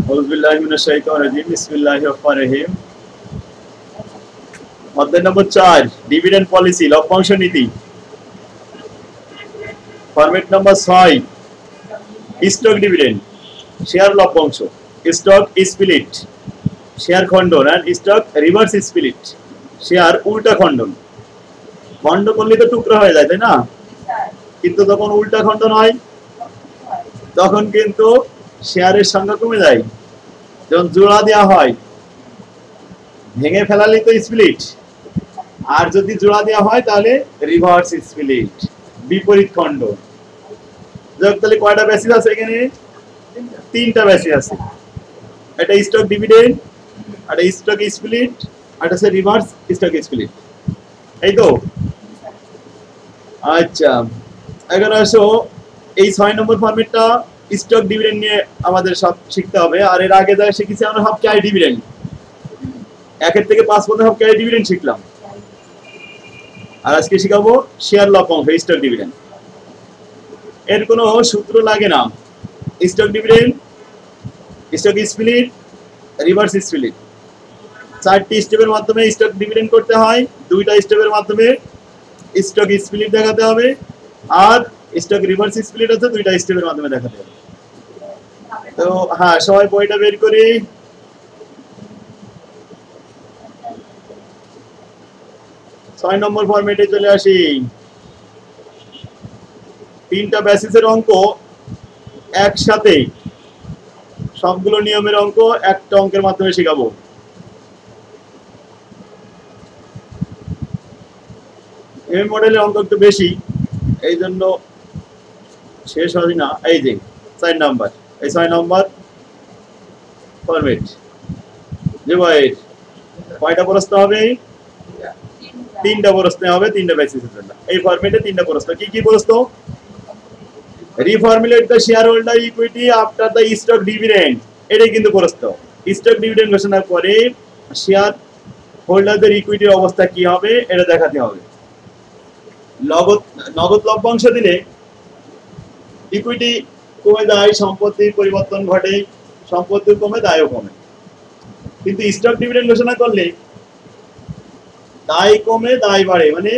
আউযুবিল্লাহি মিনাশ শাইতানির রাজিম বিসমিল্লাহির রহমানির রহিম। অধ্যায় নম্বর 4 ডিভিডেন্ড পলিসি লভ্যাংশ নীতি। Format number 6 stock dividend share লভ্যাংশ, স্টক স্প্লিট শেয়ার খণ্ডন and stock reverse split share উল্টা খণ্ডন। খণ্ড করলে তো টুকরা হয়ে যায়, তাই না? কিন্তু যখন উল্টা খণ্ডন হয় তখন কিন্তু শেয়ারের সংখ্যা কমে যায়। যখন জোড়া দেওয়া হয় ভেঙে ফেলালে তো স্প্লিট, আর যদি জোড়া দেওয়া হয় তাহলে রিভার্স স্প্লিট, বিপরীত খণ্ড। যাক, তাহলে কয়টা বেসিস আছে এখানে? 3টা বেসিস আছে। এটা স্টক ডিভিডেন্ড, এটা স্টক স্প্লিট, আর এটা রিভার্স স্টক স্প্লিট। এই তো। আচ্ছা, এখন আসো এই 6 নম্বর ফরম্যাটটা স্টক ডিভিডেন্ড নিয়ে আমাদের সব শিখতে হবে। আর এর আগে যা শিখেছি আমরা হাফ ক্যারি ডিভিডেন্ড, 1 থেকে 5 পর্যন্ত হাফ ক্যারি ডিভিডেন্ড শিখলাম। আর আজকে শিখাবো শেয়ার লভ্যাংশ, স্টক ডিভিডেন্ড। এর কোনো সূত্র লাগে না। Stock dividend, stock split, reverse split, 4টি স্টেপের মাধ্যমে স্টক ডিভিডেন্ড করতে হয়। 2টা স্টেপের মাধ্যমে স্টক স্প্লিট দেখাতে হবে, আর স্টক রিভার্স স্প্লিট আছে 2টা স্টেপের মাধ্যমে দেখাতে হবে। তো হ্যাঁ, সবাই বইটা বের করি। 6 নম্বর ফরম্যাটে চলে আসি। 3টা বেসিসের অঙ্ক একসাথে, সবগুলো নিয়মের অঙ্ক একটা অঙ্কের মাধ্যমে শেখাবো। এই মডেলের অঙ্ক একটু বেশি, এই জন্য শেষ হয় না। এই যে 4 নাম্বার, এই 6 নম্বর ফরম্যাট। যে ভাই কয়টা প্রশ্ন হবে? 3টা প্রশ্ন হবে, 3টা বেসিসের জন্য। এই ফরম্যাটে 3টা প্রশ্ন। কি কি প্রশ্ন? Reformulate the shareholder equity after the stock dividend, এটাই কিন্তু প্রশ্ন। স্টক ডিভিডেন্ড ঘোষণার পরে শেয়ার হোল্ডারদের ইকুইটির অবস্থা কি হবে এটা দেখাতে হবে। নগদ লভ্যাংশ দিলে ইকুইটি কমে যায়, সম্পত্তির পরিবর্তন ঘটে, সম্পত্তি কমে, দায়ও কমে। কিন্তু স্টক ডিভিডেন্ড ঘোষণা করলে দায় কমে, দায় বাড়ে, মানে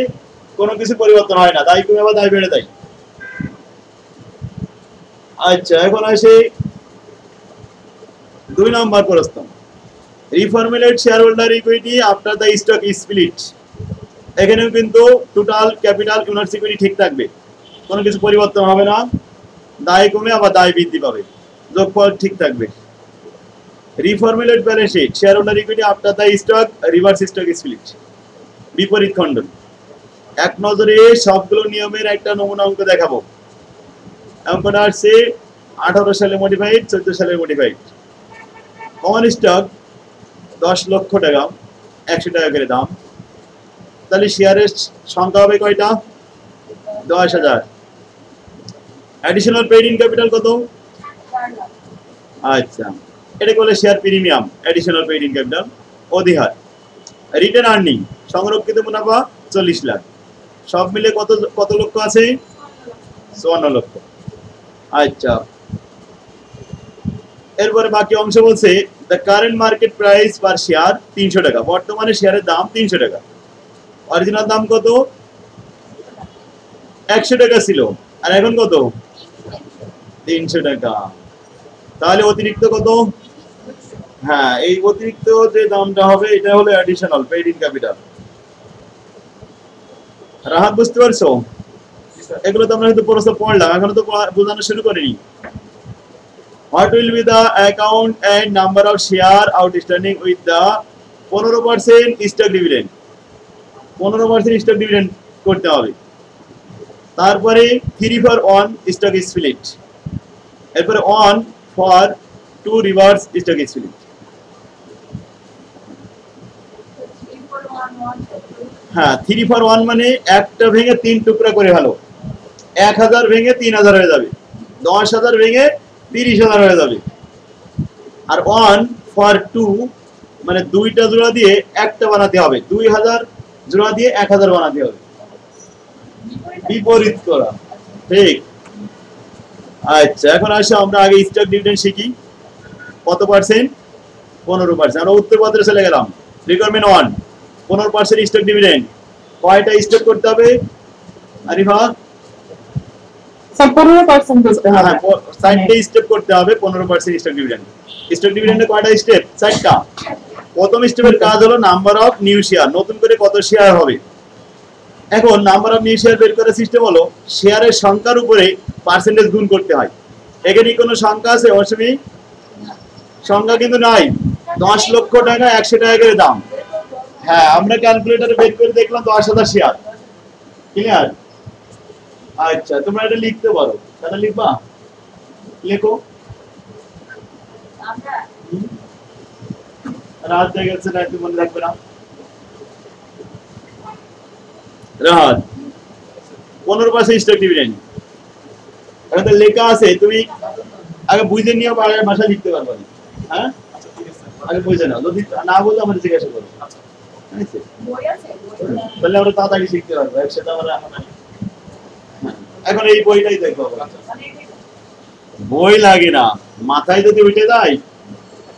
কোনো কিছু পরিবর্তন হয় না, দায় কমে বা দায় বেড়ে যায়। আচ্ছা, এখন আসে 2 নম্বর প্রশ্ন। Reformulate shareholder equity after the stock split. এখানেও কিন্তু টোটাল ক্যাপিটাল ইউনিট ইকুইটি ঠিক থাকবে, কোনো কিছু পরিবর্তন হবে না, দায় কমে আবার দায় বৃদ্ধি পাবে, যোগফল ঠিক থাকবে। Reformulate balance sheet shareholder equity after the stock reverse stock split, বিপরীত খণ্ডন। এক নজরে সবগুলো নিয়মের একটা নমুনা অঙ্ক দেখাবো। অঙ্কটা আসছে 18 সালে মডিফাইড, 14 সালে মডিফাইড। কমন স্টক 10 লক্ষ টাকা, 100 টাকা করে দাম। তাহলে শেয়ারের সংখ্যা হবে কয়টা? 10,000। অ্যাডিশনাল পেইড ইন ক্যাপিটাল কত? 4 লাখ। আচ্ছা, এটা বলে share premium, additional paid in capital অধিহার। রিটেন আর্নিং সংরক্ষিত মুনাফা 40 লাখ। সব মিলে কত লক্ষ আছে? 54 লক্ষ। আচ্ছা, এরপরে বাকি অংশ বলছে the current market price per share 300 টাকা। বর্তমানে শেয়ারের দাম 300 টাকা। অরিজিনাল দাম কত? 100 টাকা ছিল, আর এখন কত? 300 টাকা। তাহলে অতিরিক্ত কত? হ্যাঁ, এই অতিরিক্ত যে দামটা হবে এটা হলো additional paid in capital. Rahat, বুঝতে পারছো? এগুলো তো আমরা হয়তো প্রশ্ন পড়লাম, এখনো তো বোঝানো শুরু করিনি। What will be the account and number of share outstanding with the 15% stock dividend? 15% stock dividend করতে হবে। তারপরে 3 for 1 stock split, এরপরে 1 for 2 reverse stock split। হ্যাঁ, 3 for 1 মানে একটা ভেঙে 3 টুকরা করে ফেলো। 1000 ভেঙে 3000 হয়ে যাবে, 10,000 ভেঙে 30,000 হয়ে যাবে। আর 1 for 2 মানে 2টা জোড়া দিয়ে একটা বানাতে হবে, 2000 জোড়া দিয়ে 1000 বানাতে হবে, বিপরীত করা। ঠিক। আচ্ছা, এখন আসো আমরা আগে স্টক ডিভিডেন্ড শিখি। কত পার্সেন্ট? 15%। আমরা উত্তরপত্রে চলে গেলাম। Requirement 1 15% stock dividend. কয়টা স্টক করতে হবে আরিফা? স্যার 15% করতে হবে। হ্যাঁ 4টা স্টেপ করতে হবে 15% স্টক ডিভিডেন্ড। স্টক ডিভিডেন্ডে কয়টা স্টেপ? 4টা। প্রথম স্টেপের কাজ হলো নাম্বার অফ নিউ শেয়ার, নতুন করে কত শেয়ার হবে। এখন নাম্বার অফ নিউ শেয়ার বের করার সিস্টেম হলো শেয়ারের সংখ্যার উপরে পার্সেন্টেজ গুণ করতে হয়। এখানে কোনো সংখ্যা আছে অসমি? সংখ্যা কিন্তু নাই। 10 লক্ষ টাকা 100 টাকা করে দাম। হ্যাঁ আমরা ক্যালকুলেটরে বের করে দেখলাম 10,000 শেয়ার। ক্লিয়ার? আচ্ছা তোমরা এটা লিখতে পারো। তাহলে লিখবা? লেখো। রাত হয়ে গেছে না, তুমি মনে রাখবে না? রাত 15% স্টক ডিভিডেন্ড। এখন তো লেখা আছে, তুমি আগে বুঝে নিও, ভাষা লিখতে পারবে না। হ্যাঁ আগে বুঝে নাও, যদি না বললে আমাদের জিজ্ঞাসা করো। তাহলে আমরা তাড়াতাড়ি শিখতে পারবো একসাথে। আমরা এখন এই বইটাই দেখবো। বই লাগে না, মাথায় যদি উঠে যায়,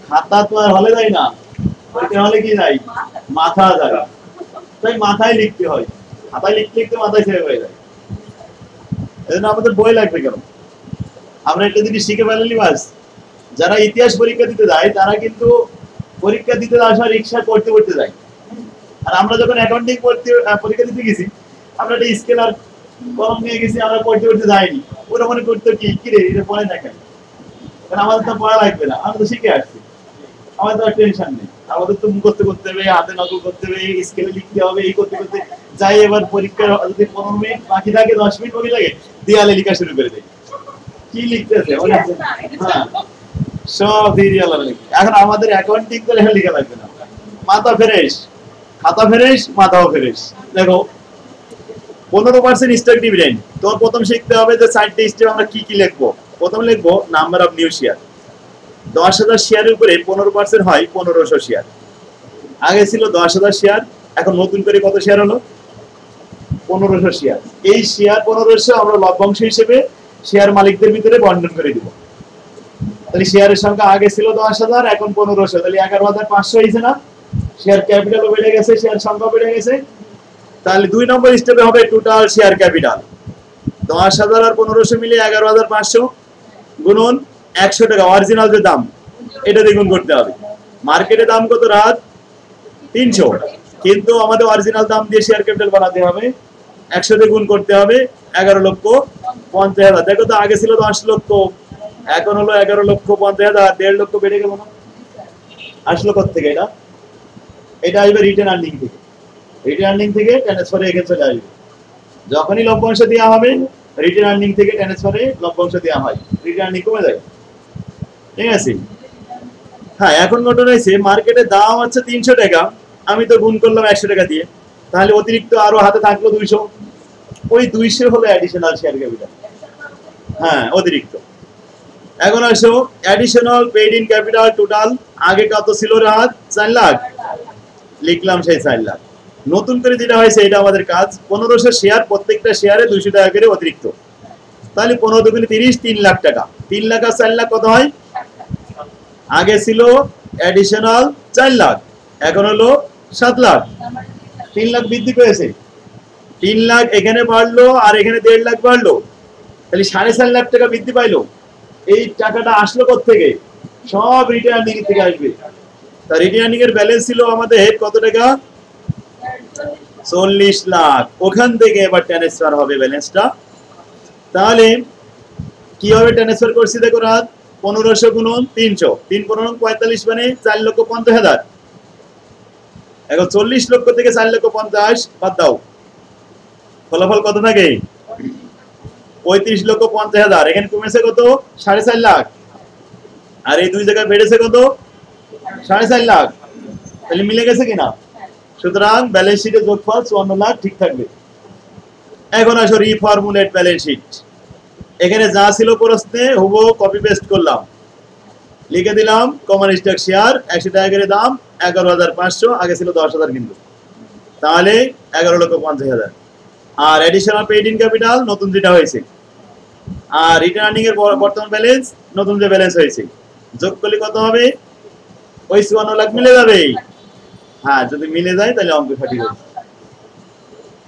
খাতা তো আর হলে যায় না, ওইটা হলে কি যায়? মাথা যায়। তাই মাথায় লিখতে হয়, খাতায় লিখতে লিখতে মাথায় ছেড়ে হয়ে যায়। এজন্য আমাদের বই লাগবে কেন? আমরা একটা জিনিস শিখে ফেললি বাস। যারা ইতিহাস পরীক্ষা দিতে যায় তারা কিন্তু পরীক্ষা দিতে আসা রিক্সা পড়তে পড়তে যায়। আর আমরা যখন অ্যাকাউন্টিং পরীক্ষা দিতে গেছি, আমরা একটা স্কেল আর কলম নিয়ে গেছি, আমরা পড়তে পড়তে যাইনি। ওরা মনে করতো কি রে এটা পড়ে না কেন? কারণ আমাদের তো পড়া লাগবে না, আমরা তো শিখে আসছি, আমাদের তো আর টেনশন নেই। আমাদের তো মুখস্থ করতে হবে, হাতে নকল করতে হবে, স্কেলে লিখতে হবে, এই করতে করতে যাই। এবার পরীক্ষার যদি 15 মিনিট বাকি থাকে, 10 মিনিট বাকি লাগে, দেয়ালে লেখা শুরু করে দেয়। কি লিখতেছে হ্যাঁ সব সিরিয়াল লিখে। এখন আমাদের অ্যাকাউন্টিং তো লেখা লাগবে না, মাথা ফ্রেশ, খাতা ফ্রেশ, মাথাও ফ্রেশ। দেখো 15% স্টক ডিভিডেন্ড। তোমার প্রথম শিখতে হবে যে 4টা স্টেপ আমরা কি কি লিখবো। প্রথম লিখবো নাম্বার অফ নিউ শেয়ার। 10,000 শেয়ারের উপরে 15% হয় 1500 শেয়ার। আগে ছিল 10,000 শেয়ার, এখন নতুন করে কত শেয়ার হলো? 1500 শেয়ার। এই শেয়ার 1500 আমরা লভ্যাংশ হিসেবে শেয়ার মালিকদের ভিতরে বন্টন করে দিব। তাহলে শেয়ারের সংখ্যা আগে ছিল 10,000, এখন 1500, তাহলে 11,500 হয়েছে না? শেয়ার ক্যাপিটালও বেড়ে গেছে, শেয়ার সংখ্যা বেড়ে গেছে। তাহলে 2 নম্বর স্টেপে হবে টোটাল শেয়ার ক্যাপিটাল। 10,000 আর 1500 মিলে 11,500 গুণন 100 টাকা অরিজিনাল যে দাম, এটা দ্বিগুণ করতে হবে। মার্কেটে দাম কত রাত? 300, কিন্তু আমাদের অরিজিনাল দাম দিয়ে শেয়ার ক্যাপিটাল বানাতে হবে। 100 দিয়ে গুণ করতে হবে 11,50,000। দেখো তো আগে ছিল 10 লক্ষ, এখন হলো 11,50,000। 1.5 লক্ষ বেড়ে গেল না? আসলো কোথা থেকে? এটা আসবে রিটেন আর্নিং থেকে। রিটেন আর্নিং থেকে ট্রান্সফারে এখানে চলে আসবে। যখনই লভ্যাংশ দেওয়া হবে, রিটেন আর্নিং থেকে ট্রান্সফারে লভ্যাংশ দেওয়া হয়, রিটেন আর্নিং কমে যায়। ঠিক আছে? হ্যাঁ এখন ঘটনা হয়েছে মার্কেটে দাম হচ্ছে 300 টাকা, আমি তো গুণ করলাম 100 টাকা দিয়ে, তাহলে অতিরিক্ত আরো হাতে থাকলো 200। ওই 200 হলো অ্যাডিশনাল শেয়ার ক্যাপিটাল। হ্যাঁ অতিরিক্ত। এখন আসো additional paid in capital total. আগে কত ছিল রাত? 4 লাখ। লিখলাম সেই 4 লাখ। নতুন করে যেটা হয়েছে এটা আমাদের কাজ, 1500 শেয়ার, প্রত্যেকটা শেয়ারে 200 টাকা করে অতিরিক্ত। তাহলে 15 দুগুণে 30, 3 লাখ টাকা। 3 লাখ আর 4 লাখ কত হয়? আগে ছিল অ্যাডিশনাল 4 লাখ, এখন হলো 7 লাখ। 3 লাখ বৃদ্ধি পেয়েছে। 3 লাখ এখানে বাড়লো আর এখানে 1.5 লাখ বাড়লো, তাহলে 4.5 লাখ টাকা বৃদ্ধি পাইলো। এই টাকাটা আসলো কোথা থেকে? সব রিটেন আর্নিং থেকে আসবে। তা রিটেন আর্নিং এর ব্যালেন্স ছিল আমাদের কত টাকা? 40 লাখ। ওখান থেকে এবার ট্রান্সফার হবে ব্যালেন্সটা। তাহলে কি হবে? ট্রান্সফার করছি দেখো রাত 1500 গুণন 300, 3 15 45 মানে 4,50,000। এখন 40 লক্ষ থেকে 4,50,000 বাদ দাও, ফলাফল কত থাকে? 35,50,000। এখানে কমেছে কত? 4.5 লাখ। আর এই দুই জায়গায় বেড়েছে কত? 4.5 লাখ। তাহলে মিলে গেছে কিনা? সুতরাং ব্যালেন্স শিটের যোগফল 54 লাখ ঠিক থাকবে। এখন আসো রিফর্মুলেট ব্যালেন্স শিট। এখানে যা ছিল প্রশ্নে হুবহু কপি পেস্ট করলাম, লিখে দিলাম কমন স্টক শেয়ার 100 টাকা করে দাম, 11,500। আগে ছিল 10,000 কিন্তু, তাহলে 11,50,000। আর অ্যাডিশনাল পেইড ইন ক্যাপিটাল নতুন যেটা হয়েছে, আর রিটার্ন আর্নিং এর বর্তমান ব্যালেন্স নতুন যে ব্যালেন্স হয়েছে, যোগ করলে কত হবে? ওই 54 লাখ মিলে যাবে। হ্যাঁ, যদি মিলে যায় তাহলে অঙ্ক সঠিক হবে।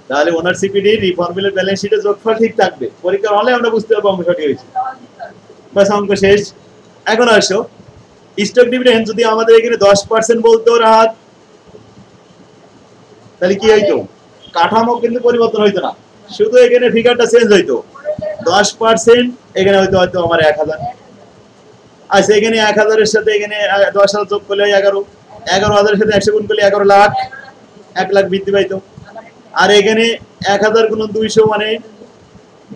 তাহলে ওনার সিপিডি রিফর্মুলেট ব্যালেন্স শিটে যোগফল ঠিক থাকবে। পরীক্ষার হলে আমরা বুঝতে পারবো অঙ্ক সঠিক হয়েছে। বাস, অঙ্ক শেষ। এখন আসো স্টক ডিভিডেন্ড যদি আমাদের এখানে 10% বলতো রাত, তাহলে কি হইতো? কাঠামো কিন্তু পরিবর্তন হইতো না, শুধু এখানে ফিগারটা চেঞ্জ হইতো। 10% এখানে হয়তো আমার 1000। আচ্ছা, এখানে 1000 এর সাথে এখানে 10,000 যোগ করলে 11, 11,000 এর সাথে 100 গুণ করলে 11 লাখ, 1 লাখ বৃদ্ধি পাইতো। আর এখানে 1000 গুণ 200 মানে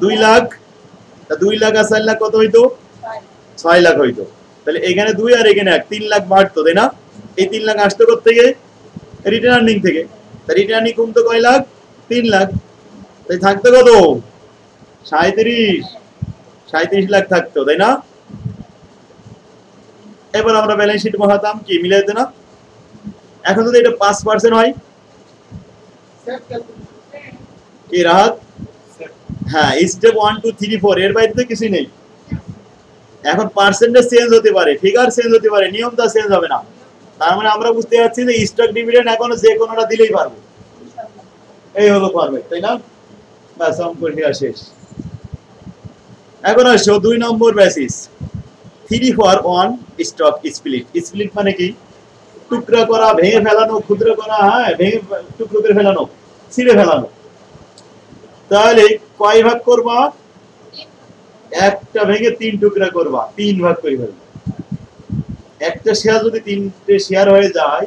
2 লাখ, 2 লাখ আর 4 লাখ কত হইতো? 6 লাখ হইতো। তাহলে এখানে 2 আর এখানে 1, 3 লাখ বাড়তো, তাই না? এই 3 লাখ আসতো কোথা থেকে? রিটার্ন আর্নিং থেকে। তা রিটার্ন আর্নিং কমতো কয় লাখ? 3 লাখ। তাই থাকতো কত? 37 লাখ থাকতো, তাই না? এবার আমরা ব্যালেন্স শিট বসাতাম, কি মিলে যেত না? এখন যদি এটা 5% হয় কি রাহাত? হ্যাঁ, স্টেপ 1 2 3 4 এর বাইরে তো কিছু নেই। এখন পার্সেন্টেজ চেঞ্জ হতে পারে, ফিগার চেঞ্জ হতে পারে, নিয়মটা চেঞ্জ হবে না। তার মানে আমরা বুঝতে যাচ্ছি যে স্টক ডিভিডেন্ড এখন যে কোনোটা দিলেই পারবো। এই হলো পারবে, তাই না? ব্যাস, অঙ্ক শেষ। এখন আসো 2 নম্বর basis 3 for 1 stock split. Split মানে কি? টুকরা করা, ভেঙে ফেলানো, ক্ষুদ্র করা, হ্যাঁ, ভেঙে টুকরো করে ফেলানো, ছিঁড়ে ফেলানো। তাহলে কয় ভাগ করবা? একটা ভেঙে 3 টুকরা করবা, 3 ভাগ করে ফেলবা। একটা শেয়ার যদি 3টে শেয়ার হয়ে যায়,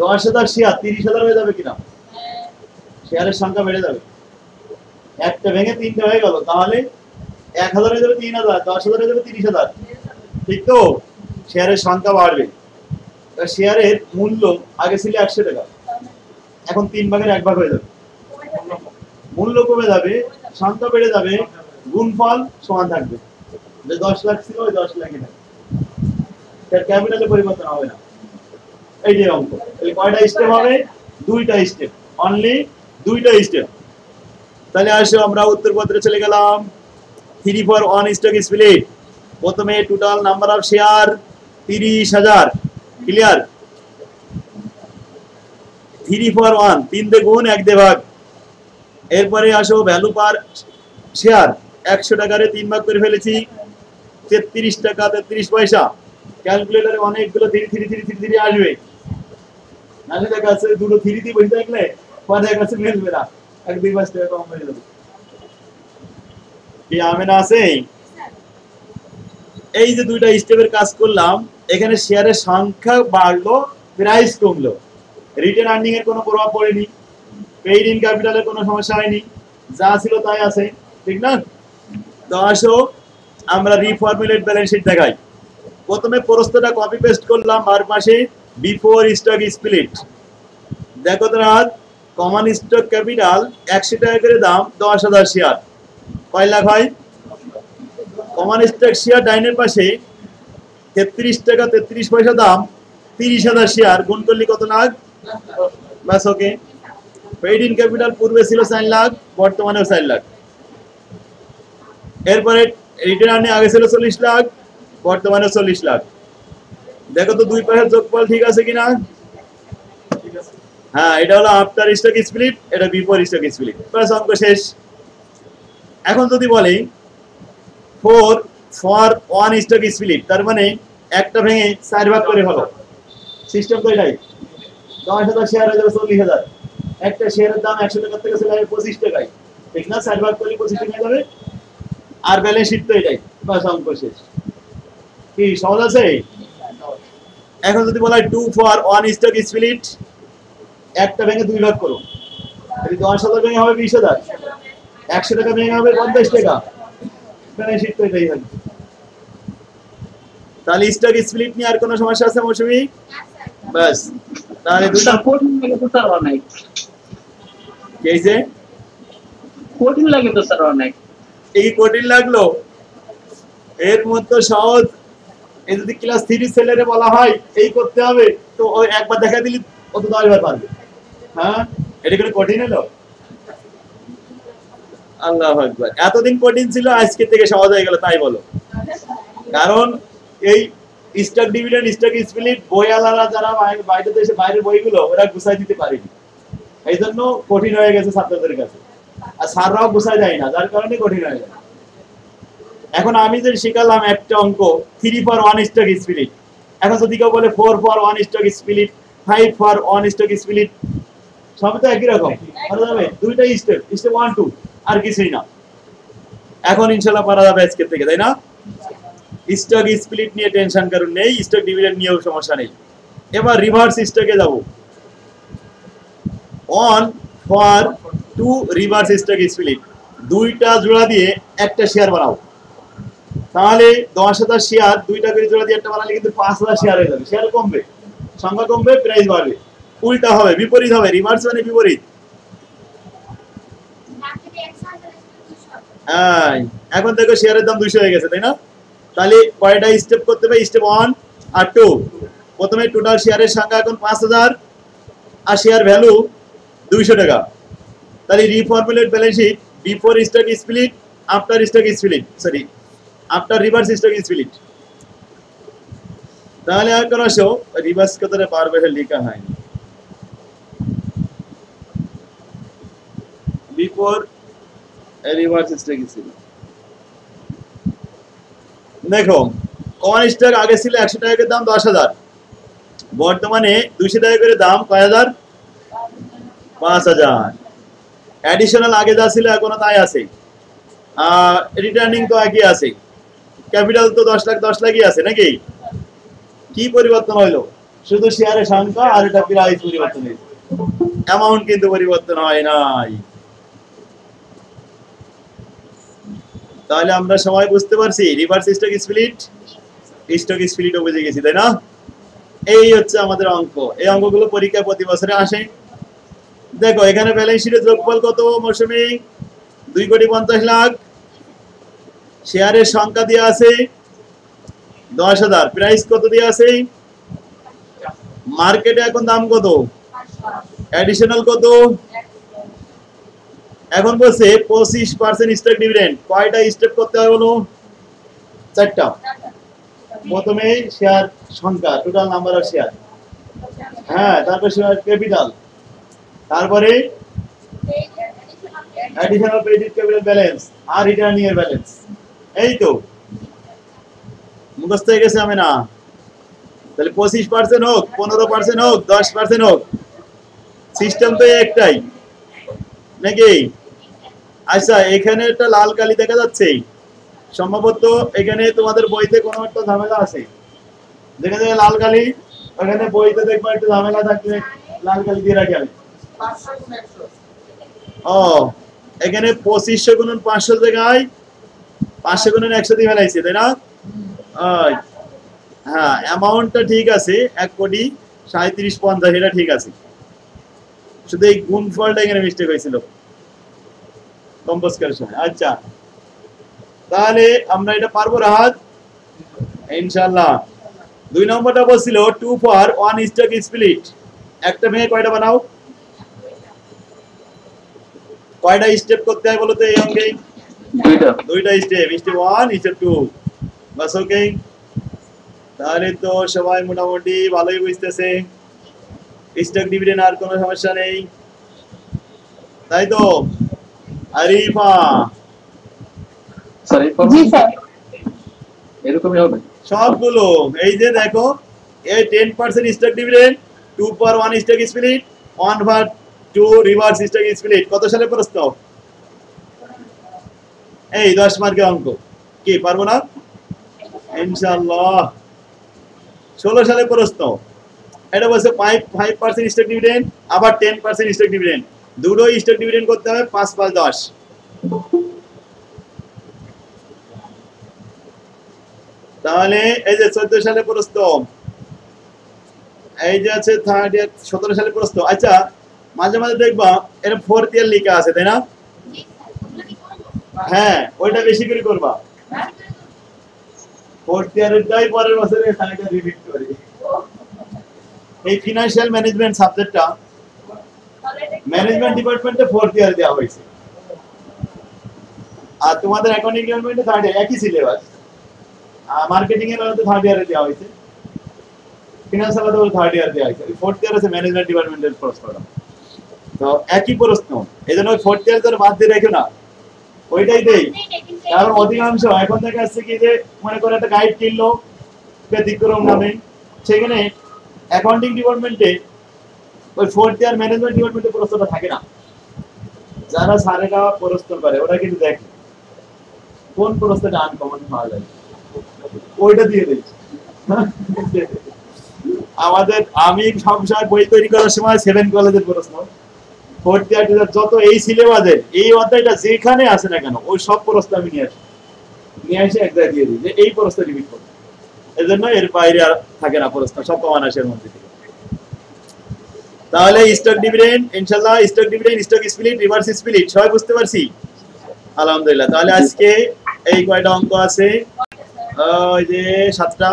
10,000 শেয়ার 30,000 হয়ে যাবে কিনা? শেয়ারের সংখ্যা বেড়ে যাবে। একটা ভেঙে 3টে হয়ে গেল, তাহলে 1000 হয়ে যাবে 3000, 10,000 হয়ে যাবে 30,000, ঠিক তো? শেয়ারের সংখ্যা বাড়বে। শেয়ারের মূল্য আগে ছিল 100 টাকা, এখন 3 ভাগের 1 ভাগ হয়ে যাবে। মূল্য কমে যাবে, সংখ্যা বেড়ে যাবে, গুণফল সমান থাকবে। যে 10 লাখ ছিল ওই 10 লাখই থাকবে, তার ক্যাপিটালে পরিবর্তন হবে না। এই যে অঙ্ক। তাহলে কয়টা স্টেপ হবে? 2টা স্টেপ, অনলি 2টা স্টেপ। তাহলে আসো আমরা উত্তরপত্রে চলে গেলাম। 3 for 1 স্টক স্প্লিট। প্রথমে total number of share 30,000, clear? 3 for 1, 3 দিয়ে গুণ, 1 দিয়ে ভাগ। এরপরে আসো ভ্যালু পার শেয়ার 100 টাকারে 3 ভাগ করে ফেলেছি, 33 টাকা 33 পয়সা। ক্যালকুলেটরে অনেকগুলো 3 আসবে, নাহলে দেখা যাচ্ছে দুটো 3 দিয়ে বসে থাকলে পরে দেখা যাচ্ছে মিলবে না, 1-2 টাকা কম হয়ে যাবে। কি আমেনা আছে? এই যে 2টা স্টেপের কাজ করলাম, এখানে শেয়ারের সংখ্যা বাড়লো, প্রাইস কমলো, রিটার্ন আর্নিং এর কোনো প্রভাব পড়েনি, পেইড ইন ক্যাপিটালের কোনো সমস্যা হয়নি, যা ছিল তাই আছে, ঠিক না? তো আসো আমরা রিফর্মুলেট ব্যালেন্স শিট দেখাই। প্রথমে প্রস্থটা কপি পেস্ট করলাম, আর পাশে বিফোর স্টক স্প্লিট। দেখো তো রাত, কমন স্টক ক্যাপিটাল 100 টাকা করে দাম, 10,000 শেয়ার, কয় লাখ হয়? কমন স্টক শেয়ার ডাইনের পাশে 33 টাকা 33 পয়সা দাম, 30,000 শেয়ার, গুণ করলে কত লাখ? বাস, ওকে। পেইড ইন ক্যাপিটাল পূর্বে ছিল 4 লাখ, বর্তমানেও 4 লাখ। এরপরে রিটার্ন আর্নিং আগে ছিল 40 লাখ, বর্তমানে 40 লাখ। দেখো তো দুই পাশের যোগফল ঠিক আছে কিনা? হ্যাঁ, এটা হলো আফটার স্টক স্প্লিট, এটা বিফোর স্টক স্প্লিট। বাস, অঙ্ক শেষ। এখন যদি বলি 4 for 1 স্টক স্প্লিট, তার মানে একটা ভেঙে 4 ভাগ করে ফেলো। সিস্টেম তো এটাই। 10,000 শেয়ার হয়ে যাবে 40,000। একটা শেয়ারের দাম 100 টাকা থেকে চলে যাবে 25 টাকায়, ঠিক না? 4 ভাগ করলে 25 টাকা হয়ে যাবে। আর ব্যালেন্স শিট তো এটাই। বাস, অঙ্ক শেষ। কি সহজ আছে? এখন যদি বলা হয় 2 for 1 স্টক স্প্লিট, একটা ভেঙে 2 ভাগ করো, 10,000 ভেঙে হবে 20,000, 100 টাকা ভেঙে হবে 50 টাকা, ব্যালেন্স শিট তো এটাই হবে। তাহলে স্টক স্প্লিট নিয়ে আর কোনো সমস্যা আছে মৌসুমী? বাস, তাহলে দুটো কঠিন লাগে তো স্যার অনেক। কেইছে কঠিন লাগে তো স্যার অনেক। এই কঠিন লাগলো? এর মধ্যে সহজ। এই যদি ক্লাস 3 ছেলেরে বলা হয় এই করতে হবে, তো ওই একবার দেখা দিলি ও তো 10 বার পারবে। হ্যাঁ, এটা কোনো কঠিন হলো? আল্লাহু আকবার। এতদিন কঠিন ছিল, আজকে থেকে সহজ হয়ে গেল, তাই বলো? কারণ এই স্টক ডিভিডেন্ড, স্টক স্প্লিট বইওয়ালারা যারা বাইরে দেশে বাইরের বইগুলো ওরা গুছাই দিতে পারেনি, এই জন্য কঠিন হয়ে গেছে ছাত্রদের কাছে, আর স্যাররাও গুছাই দেয় না, যার কারণে কঠিন হয়ে যায়। এখন আমি যে শিখালাম একটা অঙ্ক 3 for 1 স্টক স্প্লিট, এখন যদি কেউ বলে 4 for 1 stock split, 5 for 1 stock split, সবই তো একই রকম পারা যাবে, দুইটাই স্টেপ, স্টেপ 1 2 আর কিছুই না। এখন ইনশাআল্লাহ পারা যাবে আজকে থেকে, তাই না? স্টক স্প্লিট নিয়ে টেনশন কারণ নেই, স্টক ডিভিডেন্ড নিয়েও সমস্যা নেই। এবার রিভার্স স্টকে যাব। 1 for 2 রিভার্স স্টক স্প্লিট, দুইটা জোড়া দিয়ে একটা শেয়ার বানাও, তাহলে 10,000 শেয়ার দুইটা করে জোড়া দিয়ে একটা বানালে কিন্তু 5,000 শেয়ার হয়ে যাবে, শেয়ার কমবে, সংখ্যা কমবে, প্রাইস বাড়বে। উল্টা হবে, বিপরীত হবে, রিভার্স মানে বিপরীত। এখন দেখো শেয়ারের দাম 200 হয়ে গেছে, তাই না? তাহলে কয়টা স্টেপ করতে হবে? স্টেপ 1 আর 2। প্রথমে টোটাল শেয়ারের সংখ্যা এখন 5,000 আর শেয়ার ভ্যালু 200 টাকা। তাহলে reformulate balance sheet before stock split, after stock split, sorry after reverse stock split. তাহলে এখন আসো রিভার্স কথাটা বারবার লেখা হয় বিফোর রিভার্স স্টক স্প্লিট। দেখো কোন স্টক আগে ছিল 100 টাকা করে দাম 10,000, বর্তমানে 200 টাকা করে দাম কয় হাজার? 5,000। অ্যাডিশনাল আগে যা ছিল এখনো তাই আছে, রিটার্নিং তো একই আছে, ক্যাপিটাল তো 10 লাখ 10 লাখই আছে নাকি? কি পরিবর্তন হইলো? শুধু শেয়ারের সংখ্যা আর এটা প্রাইস পরিবর্তন হয়েছে, অ্যামাউন্ট কিন্তু পরিবর্তন হয় নাই। তাহলে আমরা সবাই বুঝতে পারছি রিভার্স স্টক স্প্লিটও বুঝে গেছি, তাই না? এই হচ্ছে আমাদের অঙ্ক। এই অঙ্কগুলো পরীক্ষা প্রতি বছরে আসে। দেখো এখানে ব্যালেন্স শিটের যোগফল কত মৌসুমী? 2,50,00,000। শেয়ারের সংখ্যা দেওয়া আছে 10,000, প্রাইস কত দেওয়া আছে? মার্কেটে এখন দাম কত? অ্যাডিশনাল কত? এখন বলছে 25% স্টক ডিভিডেন্ড। কয়টা স্টেপ করতে হয় বলো? 4টা। প্রথমে শেয়ার সংখ্যা, টোটাল নাম্বার অফ শেয়ার, হ্যাঁ, তারপর শেয়ার ক্যাপিটাল, তারপরে অ্যাডিশনাল পেইড ক্যাপিটাল ব্যালেন্স আর রিটার্নিং এর ব্যালেন্স। এই তো মুখস্থ হয়ে গেছে আমি না? তাহলে 25% হোক, 15% হোক, 10% হোক, সিস্টেম তো একটাই নাকি? আচ্ছা এখানে একটা লাল কালি দেখা যাচ্ছে, সম্ভবত এখানে তোমাদের বইতে কোনো একটা ঝামেলা আছে, যেখানে লাল কালি, ওখানে বইতে দেখবা একটা ঝামেলা থাকলে লাল কালি দিয়ে রাখি আমি। ও এখানে 2500 গুণন 500 জায়গায় 500 গুণন 100 দিয়ে ফেলাইছে, তাই না? হ্যাঁ, অ্যামাউন্টটা ঠিক আছে, 1,37,50,00,000, এটা ঠিক আছে, শুধু এই গুণফলটা এখানে মিস্টেক হয়েছিল কম্পোজ করার সময়। আচ্ছা তাহলে আমরা এটা পারবো রাহাত ইনশাআল্লাহ। 2 নম্বরটা বলছিল 2 for 1 স্টক স্প্লিট, একটা ভেঙে কয়টা বানাও? কয়টা স্টেপ করতে হয় বলো তো এই অঙ্কে? দুইটা স্টেপ, স্টেপ 1 স্টেপ 2, বাস। ওকে, তাহলে তো সবাই মোটামুটি ভালোই বুঝতেছে, স্টক ডিভিডেন্ড আর কোনো সমস্যা নেই, তাই তো? আরিফা জি স্যার, এরকমই হবে সবগুলো। এই যে দেখো এই 10% stock dividend, 2 for 1 stock split, 1 for 2 reverse stock split. কত সালে প্রশ্ন? এই 10 মার্কের অঙ্ক। কি পারবো না? ইনশাআল্লাহ 16 সালে প্রশ্ন। এটা বলছে 5% স্টক ডিভিডেন্ড, আবার 10% স্টক ডিভিডেন্ড, দুটো স্টক ডিভিডেন্ড করতে হবে 5 5 10। তাহলে এই যে 14 সালে প্রশ্ন, এই যে আছে থার্ড ইয়ার 17 সালে প্রশ্ন। আচ্ছা মাঝে মাঝে দেখবা এর 4th ইয়ার লেখা আছে, তাই না? হ্যাঁ, ওইটা বেশি করে করবা, 4th ইয়ারেরটাই পরের বছরে থার্ড ইয়ার রিপিট করি। এই ফিনান্সিয়াল ম্যানেজমেন্ট সাবজেক্টটা ম্যানেজমেন্ট ডিপার্টমেন্টে 4th ইয়ার দেওয়া হয়েছে, আর তোমাদের অ্যাকাউন্টিং ডিপার্টমেন্টে থার্ড ইয়ার, একই সিলেবাস। মার্কেটিং এর মধ্যে থার্ড ইয়ারে দেওয়া হয়েছে। ফিনান্স আলাদা করে থার্ড ইয়ার দেওয়া হয়েছে, ফোর্থ ইয়ার আছে ম্যানেজমেন্ট ডিপার্টমেন্টের প্রশ্নটা। তো একই প্রশ্ন, এই জন্য ওই ফোর্থ ইয়ার যারা বাদ দিয়ে রেখে না ওইটাই দেই। কারণ অধিকাংশ এখন দেখা যাচ্ছে কি যে মনে করে একটা গাইড কিনলো ব্যতিক্রম নামে, সেখানে অ্যাকাউন্টিং ডিপার্টমেন্টে ওই ফোর্থ ইয়ার ম্যানেজমেন্ট ডিপার্টমেন্টে প্রশ্নটা থাকে না। যারা সারেরা প্রশ্ন করে ওরা কিন্তু দেখে কোন প্রশ্নটা আনকমন পাওয়া যায়, ওইটা দিয়ে দেয়। আমাদের আমি সবসময় বই তৈরি করার সময় 7 কলেজের প্রশ্ন, ফোর্থ ইয়ার যত এই সিলেবাসের এই অধ্যায়টা যেখানে আছে না কেন ওই সব প্রশ্ন আমি নিয়ে আসি এক জায়গায় দিয়ে দিই যে এই প্রশ্ন রিপিট করো। এজন্য এর বাইরে আর থাকে না প্রশ্ন, সব কমান আসে এর মধ্যে থেকে। তাহলে স্টক ডিভিডেন্ড ইনশাআল্লাহ, stock dividend, stock split, reverse split সবাই বুঝতে পারছি আলহামদুলিল্লাহ। তাহলে আজকে এই কয়টা অঙ্ক আছে, ওই যে 7টা,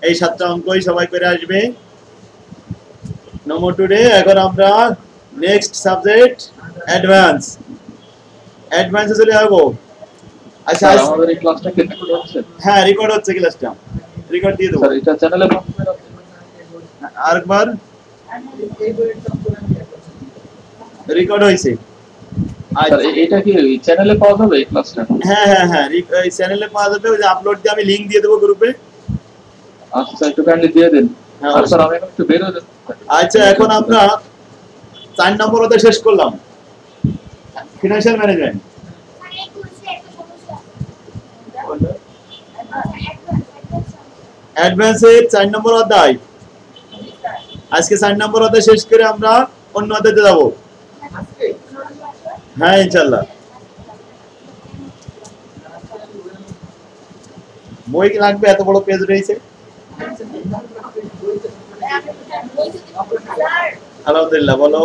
এই 7টা অঙ্কই সবাই করে আসবে। No more today. এখন আমরা নেক্সট সাবজেক্ট অ্যাডভান্স, অ্যাডভান্সে চলে যাব। আচ্ছা আমাদের এই ক্লাসটা কি রেকর্ড হচ্ছে? হ্যাঁ রেকর্ড হচ্ছে, ক্লাসটা রেকর্ড দিয়ে দেবো। স্যার এটা চ্যানেলে আরেকবার রেকর্ড হয়েছে। স্যার এটা কি চ্যানেলে পাওয়া যাবে এই ক্লাসটা? হ্যাঁ হ্যাঁ হ্যাঁ এই চ্যানেলে পাওয়া যাবে, ওই যে আপলোড দিয়ে আমি লিংক দিয়ে দেবো গ্রুপে। আচ্ছা স্যার একটু কাইন্ডলি দিয়ে দেন। হ্যাঁ আর স্যার আমি এখন একটু বের হয়ে যাচ্ছি। আচ্ছা এখন আমরা 4 নম্বর অধ্যায় শেষ করলাম, ফিনান্সিয়াল ম্যানেজমেন্ট। অ্যাডভান্সের 4 নম্বর অধ্যায়, আজকে 4 নম্বর অধ্যায় শেষ করে আমরা অন্য অধ্যায়তে যাব। হ্যাঁ ইনশাআল্লাহ। বই কি লাগবে? এত বড় পেজ রয়েছে। আলহামদুলিল্লাহ বলো।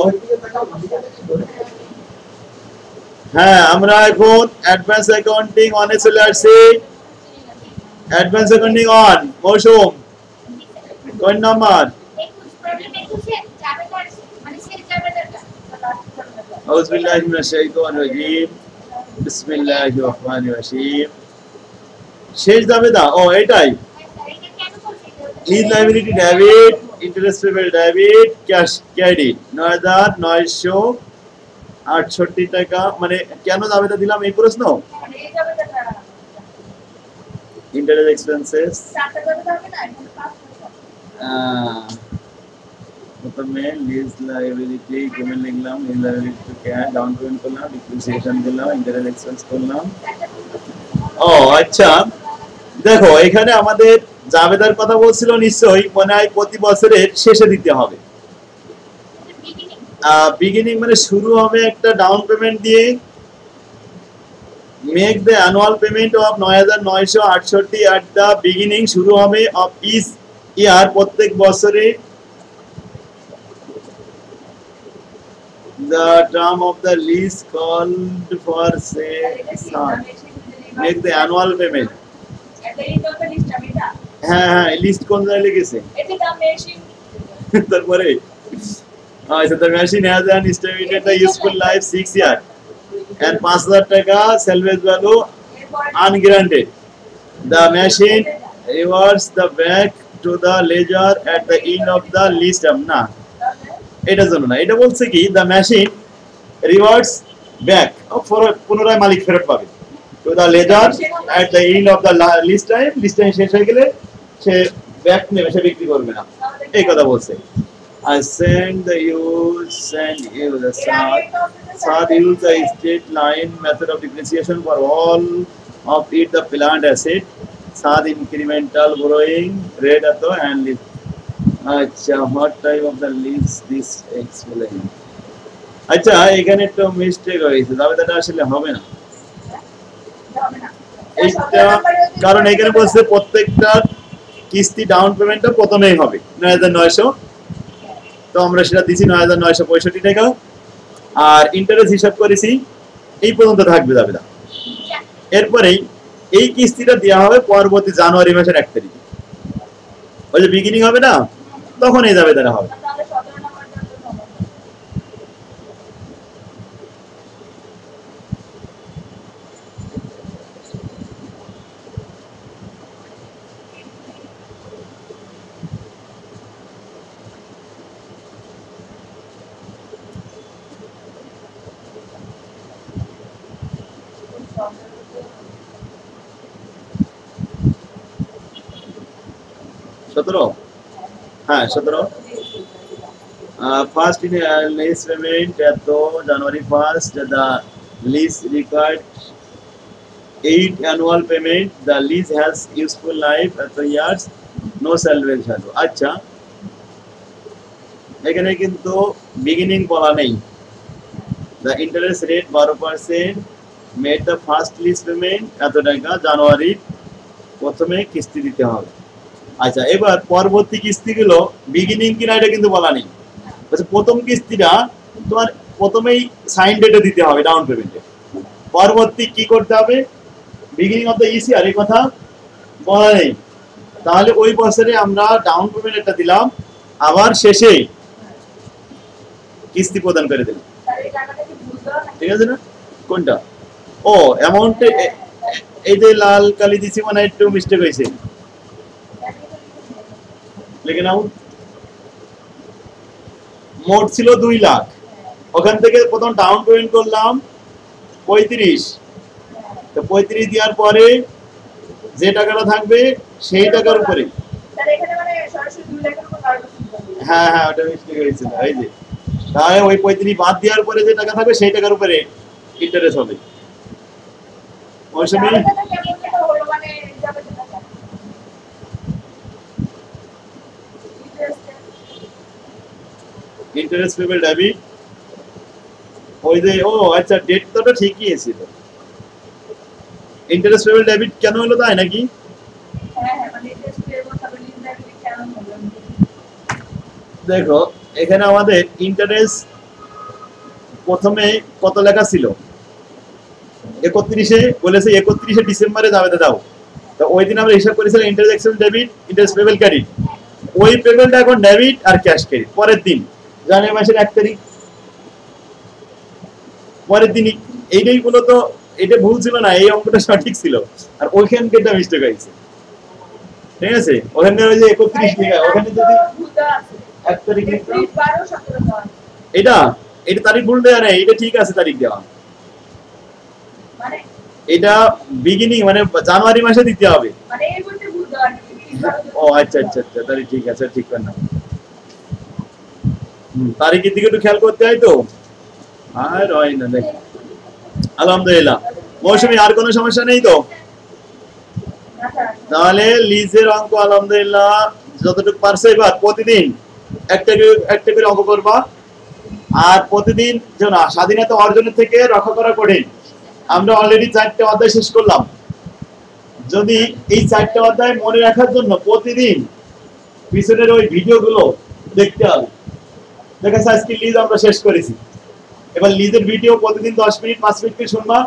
হ্যাঁ আমরা এখন অ্যাডভান্স অ্যাকাউন্টিং অনে চলে আসছি। অ্যাডভান্স অ্যাকাউন্টিং অন মৌসুম কোন নাম্বার? আউযু বিল্লাহি মিনাশ শাইতানির রাজীম, বিসমিল্লাহির রহমানির রহিম। শেষ যাবে দা, ও এটাই। Lease liability debit, interest payable debit, cash credit ৯৯৬৮ টাকা। মানে কেন দাবিটা দিলাম এই প্রশ্ন? ইন্টারেস্ট এক্সপেন্সেস প্রথমে লিজ লাইবিলিটি পেমেন্ট লিখলাম, lease liability to cash down payment করলাম, ডিপ্রিসিয়েশন দিলাম, ইন্টারেস্ট এক্সপেন্স করলাম। ও আচ্ছা দেখো এখানে আমাদের জাবেদার কথা বলছিল, নিশ্চয়ই মনে হয় প্রতি বছরের শেষে দিতে হবে। বিগিনিং মানে শুরু হবে একটা ডাউন পেমেন্ট দিয়ে, make the annual payment of ৯৯৬৮ at the beginning, শুরু হবে অফ ইচ ইয়ার, প্রত্যেক বছরে। The term of the lease called for say make the annual payment. হ্যাঁ হ্যাঁ লিস্ট কোন জায়গায় লিখেছে? তারপরে আচ্ছা the machine has an estimated the useful life 6 year and ৫,০০০ টাকা salvage value ungranted. The machine reverts the back to the ledger at the end of the lease term. না এটা জন্য না, এটা বলছে কি the machine reverts back, পুনরায় মালিক ফেরত পাবে to the ledger at the end of the lease time. lease time শেষ হয়ে গেলে সে ব্যাক নেবে, সে বিক্রি করবে না, এই কথা বলছে। I send the use and use the SAD use the straight line method of depreciation for all of it the plant asset. SAD incremental borrowing rate at the and lease. আচ্ছা what type of the lease this explain. আচ্ছা এখানে একটু mistake হয়েছে, দাবিটা আসলে হবে না এইটা, কারণ এখানে বলছে প্রত্যেকটা কিস্তি ডাউন পেমেন্টটা প্রথমেই হবে ৯৯০০, তো আমরা সেটা দিছি ৯৯৬৫ টাকা, আর ইন্টারেস্ট হিসাব করেছি এই পর্যন্ত থাকবে দাবিটা। এরপরেই এই কিস্তিটা দেওয়া হবে পরবর্তী জানুয়ারি মাসের ১ তারিখে, ওই যে বিগিনিং হবে না তখন এই দাবিটা হবে। 17 হ্যাঁ 17 first in lease payment at January 1st the lease required 8 annual payment the lease has useful life at 3 years no salvage value আচ্ছা এখানে কিন্তু বিগিনিং বলা নেই the interest rate 12% made the first lease payment এত টাকা জানুয়ারি প্রথমে কিস্তি দিতে হবে আচ্ছা এবার পরবর্তী কিস্তিগুলো বিগিনিং কিনা এটা কিন্তু বলা নেই আচ্ছা প্রথম কিস্তিটা তোমার প্রথমেই সাইন ডেটে দিতে হবে ডাউন পেমেন্টে পরবর্তী কি করতে হবে বিগিনিং অফ দ্য ইসিআর এই কথা বলা নেই তাহলে ওই বছরে আমরা ডাউন পেমেন্ট একটা দিলাম আবার শেষে কিস্তি প্রদান করে দিলাম ঠিক আছে না কোনটা ও অ্যামাউন্টে এই যে লাল কালি দিছি মানে একটু মিস্টেক হয়েছে লিখে নাও মোট ছিল 2 লাখ ওখান থেকে প্রথম ডাউন পেমেন্ট করলাম 35 তো 35 দেওয়ার পরে যে টাকাটা থাকবে সেই টাকার উপরে স্যার এখানে মানে সরাসরি 2 লাখের উপর কার্ড হ্যাঁ হ্যাঁ ওটা মিস্টেক হয়েছিল এই যে তাহলে ওই 35 বাদ দেওয়ার পরে যে টাকা থাকবে সেই টাকার উপরে ইন্টারেস্ট হবে ওই সময় হলো মানে যাবে টাকা ইন্টারেস্ট পেবল ডেবিট ওই যে ও আচ্ছা ডেট তো ঠিকই ছিল ইন্টারেস্ট পেবল ডেবিট কেন হলো তাই নাকি হ্যাঁ হ্যাঁ মানে ইন্টারেস্ট পেবল হবে লিজ ডেবিট কেন হলো দেখো এখানে আমাদের ইন্টারেস্ট প্রথমে কত লেখা ছিল 31 এ বলেছে 31 ডিসেম্বরে যাবে দাও তো ওই দিন আমরা হিসাব করেছিলাম interest expense debit interest payable credit ওই পেমেন্টটা এখন ডেবিট আর ক্যাশ ক্রেডিট পরের দিন জানুয়ারি মাসের 1 তারিখ পরের দিন এইটাই বলো তো এটা ভুল ছিল না এই অঙ্কটা সঠিক ছিল আর ওইখানকারটা মিস্টেক হয়েছে ঠিক আছে ওখানে ওই যে 31 লেখা ওখানে যদি 1 তারিখ লিখতাম 12 17 এটা এটা তারিখ ভুল দেয়া নাই এটা ঠিক আছে তারিখ দেওয়া মানে এটা বিগিনিং মানে জানুয়ারি মাসে দিতে হবে মানে এই বলতে ভুল দেওয়া ও আচ্ছা আচ্ছা আচ্ছা তাহলে ঠিক আছে ঠিক কর না তারিখের দিকে একটু খেয়াল করতে হয় তো আর হয় না দেখ আলহামদুলিল্লাহ মৌসুমী আর কোনো সমস্যা নেই তো তাহলে লিজের অঙ্ক আলহামদুলিল্লাহ যতটুকু পারছে এবার প্রতিদিন একটা করে অঙ্ক করবা আর প্রতিদিন না স্বাধীনতা অর্জনের থেকে রক্ষা করা কঠিন আমরা অলরেডি 4টা অধ্যায় শেষ করলাম যদি এই 4টা অধ্যায় মনে রাখার জন্য প্রতিদিন পিছনের ওই ভিডিওগুলো দেখতে হবে দেখা যায় আজকে লিজ আমরা শেষ করেছি এবার লিজের ভিডিও প্রতিদিন 10 মিনিট 5 মিনিট করে শুনবা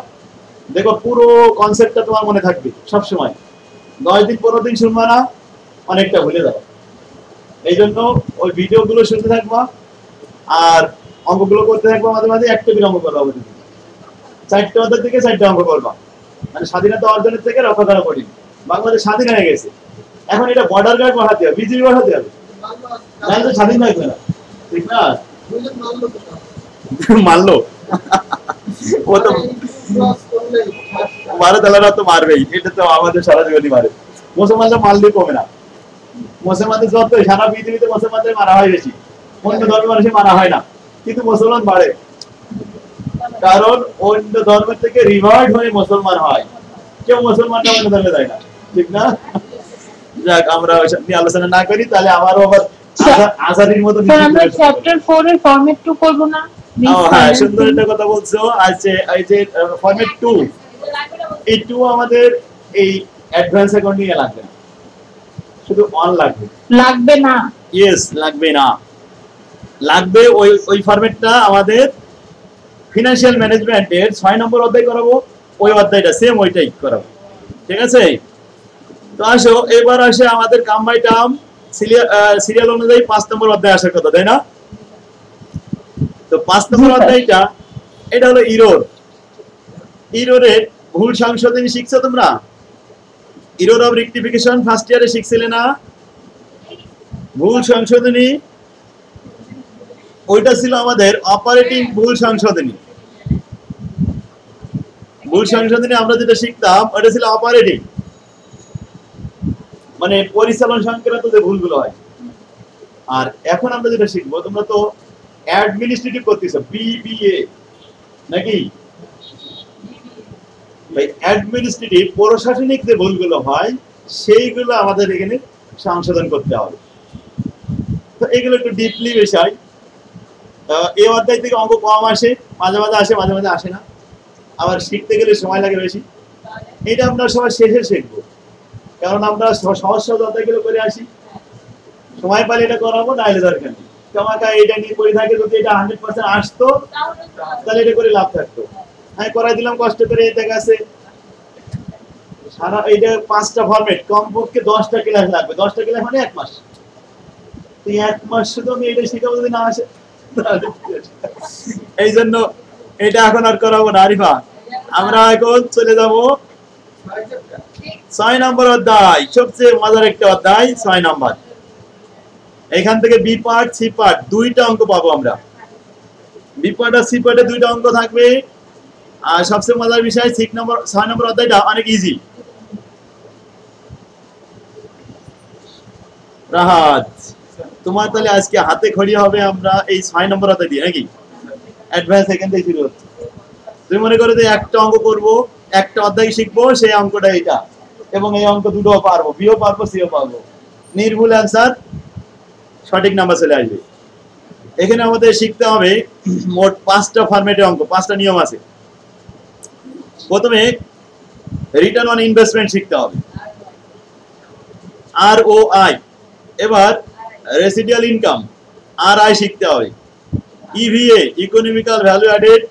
দেখো পুরো কনসেপ্টটা তোমার মনে থাকবে সব সময় 10 দিন 15 দিন শুনবা না অনেকটা ভুলে যাবে এইজন্য ওই ভিডিওগুলো শুনতে থাকবা আর অঙ্কগুলো করতে থাকবা মাঝে মাঝে একটা করে অঙ্ক করবা প্রতিদিন 4টা অধ্যায় থেকে 4টা অঙ্ক করবা মানে স্বাধীনতা অর্জনের থেকে রক্ষা করা কঠিন বাংলাদেশ স্বাধীন হয়ে গেছে এখন এটা বর্ডার গার্ড বাড়াতে হবে বিজিবি বাড়াতে হবে নাহলে স্বাধীন থাকবে না ঠিক না মারলো ও তো মারে তাহলে তো মারবেই এটা তো আমাদের সারা জীবনই মারে মুসলমানরা মারলে কমে না মুসলমানদের যত সারা পৃথিবীতে মুসলমানদের মারা হয় বেশি অন্য ধর্মের মানুষের মারা হয় না কিন্তু মুসলমান বাড়ে কারণ অন্য ধর্মের থেকে রিভার্ট হয়ে মুসলমান হয় কেউ মুসলমানরা অন্য ধর্মে যায় না ঠিক না যাক আমরা ওইসব নিয়ে আলোচনা না করি তাহলে আমারও আবার আজারির মতো আমরা চ্যাপ্টার 4 এর ফরম্যাট 2 করব না হ্যাঁ সুন্দর একটা কথা বলছো আছে এই যে ফরম্যাট 2 এই 2 আমাদের এই অ্যাডভান্স অ্যাকাউন্টিং এ লাগবে না শুধু অন লাগবে না ইয়েস লাগবে না লাগবে ওই ফরম্যাটটা আমাদের ফিনান্সিয়াল ম্যানেজমেন্টের 6 নম্বর অধ্যায় করাবো ওই অধ্যায়টা সেম ওইটাই করাবো ঠিক আছে তো আসো এবার আসে আমাদের কাম বাই টার্ম সিরিয়াল অনুযায়ী 5 নম্বর অধ্যায় আসার কথা তাই না তো 5 নম্বর অধ্যায়টা এটা হলো ইরোরের ভুল সংশোধনী শিখছো তোমরা ইরর অফ রেক্টিফিকেশন ফার্স্ট ইয়ারে শিখছিলে না ভুল সংশোধনী ওইটা ছিল আমাদের অপারেটিং ভুল সংশোধনী আমরা যেটা শিখতাম ওটা ছিল অপারেটিং মানে পরিচালন সংক্রান্ত যে ভুলগুলো হয়। আর এখন আমরা যেটা শিখবো, তোমরা তো অ্যাডমিনিস্ট্রেটিভ করতেছো, বিবিএ নাকি ভাই? অ্যাডমিনিস্ট্রেটিভ প্রশাসনিক যে ভুলগুলো হয় সেইগুলো আমাদের এখানে সংশোধন করতে হবে। তো এগুলো একটু ডিপলি বিষয়। এই অধ্যায় থেকে অঙ্ক কম আসে, মাঝে মাঝে আসে, মাঝে মাঝে আসে না, আবার শিখতে গেলে সময় লাগে বেশি। এটা আমরা সবাই শেষে শিখবো, কারণ আমরা সহজ সহজ অধ্যায়গুলো করে আসি, সময় পাইলে এটা করাবো, না এলে দরকার নেই। তোমাকে এটা নিয়ে করে থাকে, যদি এটা 100% আসতো তাহলে এটা করে লাভ থাকতো। আমি করাই দিলাম কষ্ট করে, এটা গেছে সারা এইটা 5টা ফরম্যাট, কমপক্ষে 10টা ক্লাস লাগবে, 10টা ক্লাস মানে 1 মাস। তো 1 মাস শুধু আমি এটা শিখাবো, যদি না আসে এই জন্য এটা এখন আর করাবো না। আরিফা, আমরা এখন চলে যাব 6 নম্বর অধ্যায়, সবচেয়ে মজার একটা অধ্যায় 6 নম্বর। এখান থেকে বি পার্ট, সি পার্ট দুইটা অঙ্ক পাবো আমরা। বি পার্ট আর সি পার্টে দুইটা অঙ্ক থাকবে। আর সবচেয়ে মজার বিষয় 6 নম্বর অধ্যায়টা অনেক ইজি। রাহাত, তোমার তাহলে আজকে হাতে খড়ি হবে আমরা এই 6 নম্বর অধ্যায় দিয়ে, নাকি? অ্যাডভান্স এখান থেকে শুরু হচ্ছে। তুমি মনে করো যে একটা অঙ্ক করব, একটা অধ্যায় শিখবো, সেই অঙ্কটা এটা, এবং এই অঙ্ক দুটো পারবো, বিও পারবো, সিও পারবো, নির্ভুল অ্যান্সার, সঠিক নাম্বার চলে আসবে। এখানে আমাদের শিখতে হবে মোট 5টা ফরম্যাটে অঙ্ক, 5টা নিয়ম আছে। প্রথমে রিটার্ন অন ইনভেস্টমেন্ট শিখতে হবে, ROI। এবার রেসিডুয়াল ইনকাম, RI শিখতে হবে। EVA economical value added,